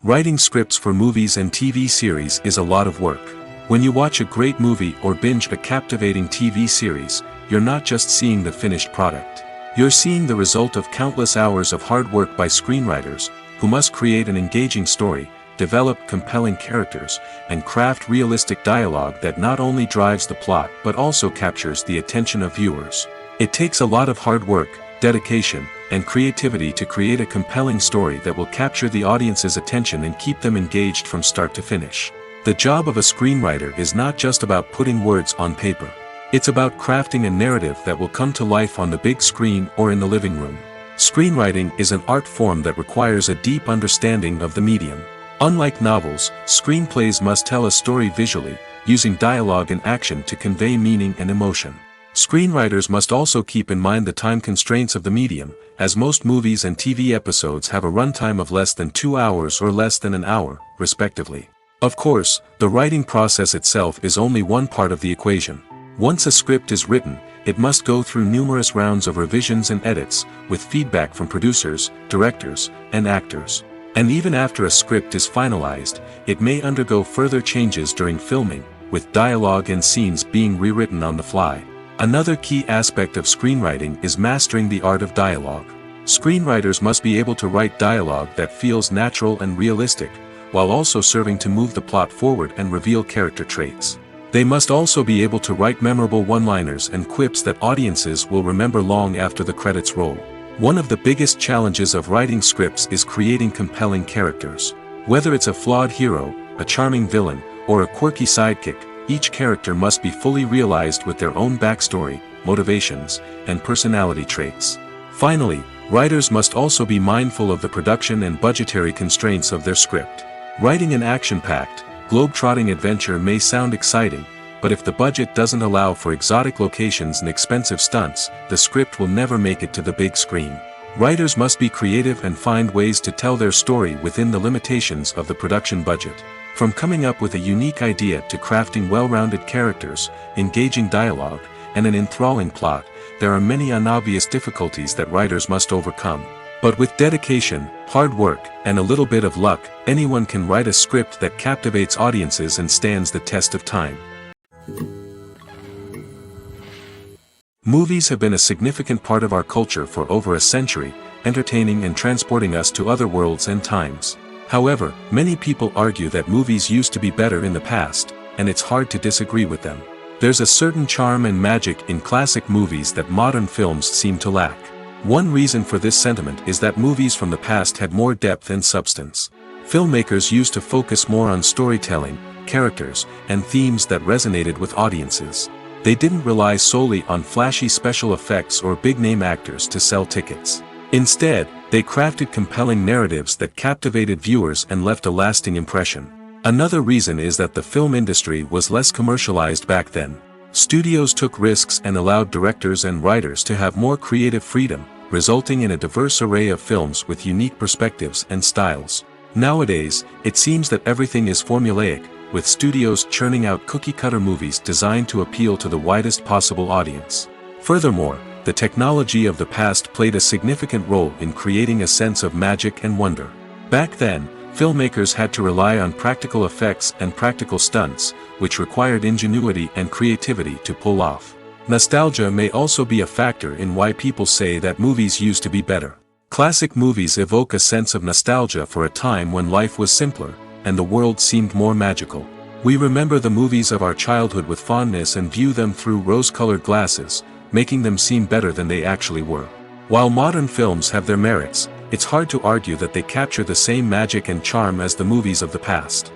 Writing scripts for movies and TV series is a lot of work. When you watch a great movie or binge a captivating TV series, you're not just seeing the finished product. You're seeing the result of countless hours of hard work by screenwriters, who must create an engaging story, develop compelling characters, and craft realistic dialogue that not only drives the plot but also captures the attention of viewers. It takes a lot of hard work, dedication, and creativity to create a compelling story that will capture the audience's attention and keep them engaged from start to finish. The job of a screenwriter is not just about putting words on paper. It's about crafting a narrative that will come to life on the big screen or in the living room. Screenwriting is an art form that requires a deep understanding of the medium. Unlike novels, screenplays must tell a story visually, using dialogue and action to convey meaning and emotion. Screenwriters must also keep in mind the time constraints of the medium, as most movies and TV episodes have a runtime of less than 2 hours or less than an hour, respectively. Of course, the writing process itself is only one part of the equation. Once a script is written, it must go through numerous rounds of revisions and edits, with feedback from producers, directors, and actors. And even after a script is finalized, it may undergo further changes during filming, with dialogue and scenes being rewritten on the fly. Another key aspect of screenwriting is mastering the art of dialogue. Screenwriters must be able to write dialogue that feels natural and realistic, while also serving to move the plot forward and reveal character traits. They must also be able to write memorable one-liners and quips that audiences will remember long after the credits roll. One of the biggest challenges of writing scripts is creating compelling characters. Whether it's a flawed hero, a charming villain, or a quirky sidekick, each character must be fully realized with their own backstory, motivations, and personality traits. Finally, writers must also be mindful of the production and budgetary constraints of their script. Writing an action-packed, globe-trotting adventure may sound exciting, but if the budget doesn't allow for exotic locations and expensive stunts, the script will never make it to the big screen. Writers must be creative and find ways to tell their story within the limitations of the production budget. From coming up with a unique idea to crafting well-rounded characters, engaging dialogue, and an enthralling plot, there are many unobvious difficulties that writers must overcome. But with dedication, hard work, and a little bit of luck, anyone can write a script that captivates audiences and stands the test of time. Movies have been a significant part of our culture for over a century, entertaining and transporting us to other worlds and times. However, many people argue that movies used to be better in the past, and it's hard to disagree with them. There's a certain charm and magic in classic movies that modern films seem to lack. One reason for this sentiment is that movies from the past had more depth and substance. Filmmakers used to focus more on storytelling, characters, and themes that resonated with audiences. They didn't rely solely on flashy special effects or big-name actors to sell tickets. Instead, they crafted compelling narratives that captivated viewers and left a lasting impression. Another reason is that the film industry was less commercialized back then. Studios took risks and allowed directors and writers to have more creative freedom, resulting in a diverse array of films with unique perspectives and styles. Nowadays, it seems that everything is formulaic, with studios churning out cookie-cutter movies designed to appeal to the widest possible audience. Furthermore, the technology of the past played a significant role in creating a sense of magic and wonder. Back then, filmmakers had to rely on practical effects and practical stunts, which required ingenuity and creativity to pull off. Nostalgia may also be a factor in why people say that movies used to be better. Classic movies evoke a sense of nostalgia for a time when life was simpler, and the world seemed more magical. We remember the movies of our childhood with fondness and view them through rose-colored glasses, making them seem better than they actually were. While modern films have their merits, it's hard to argue that they capture the same magic and charm as the movies of the past.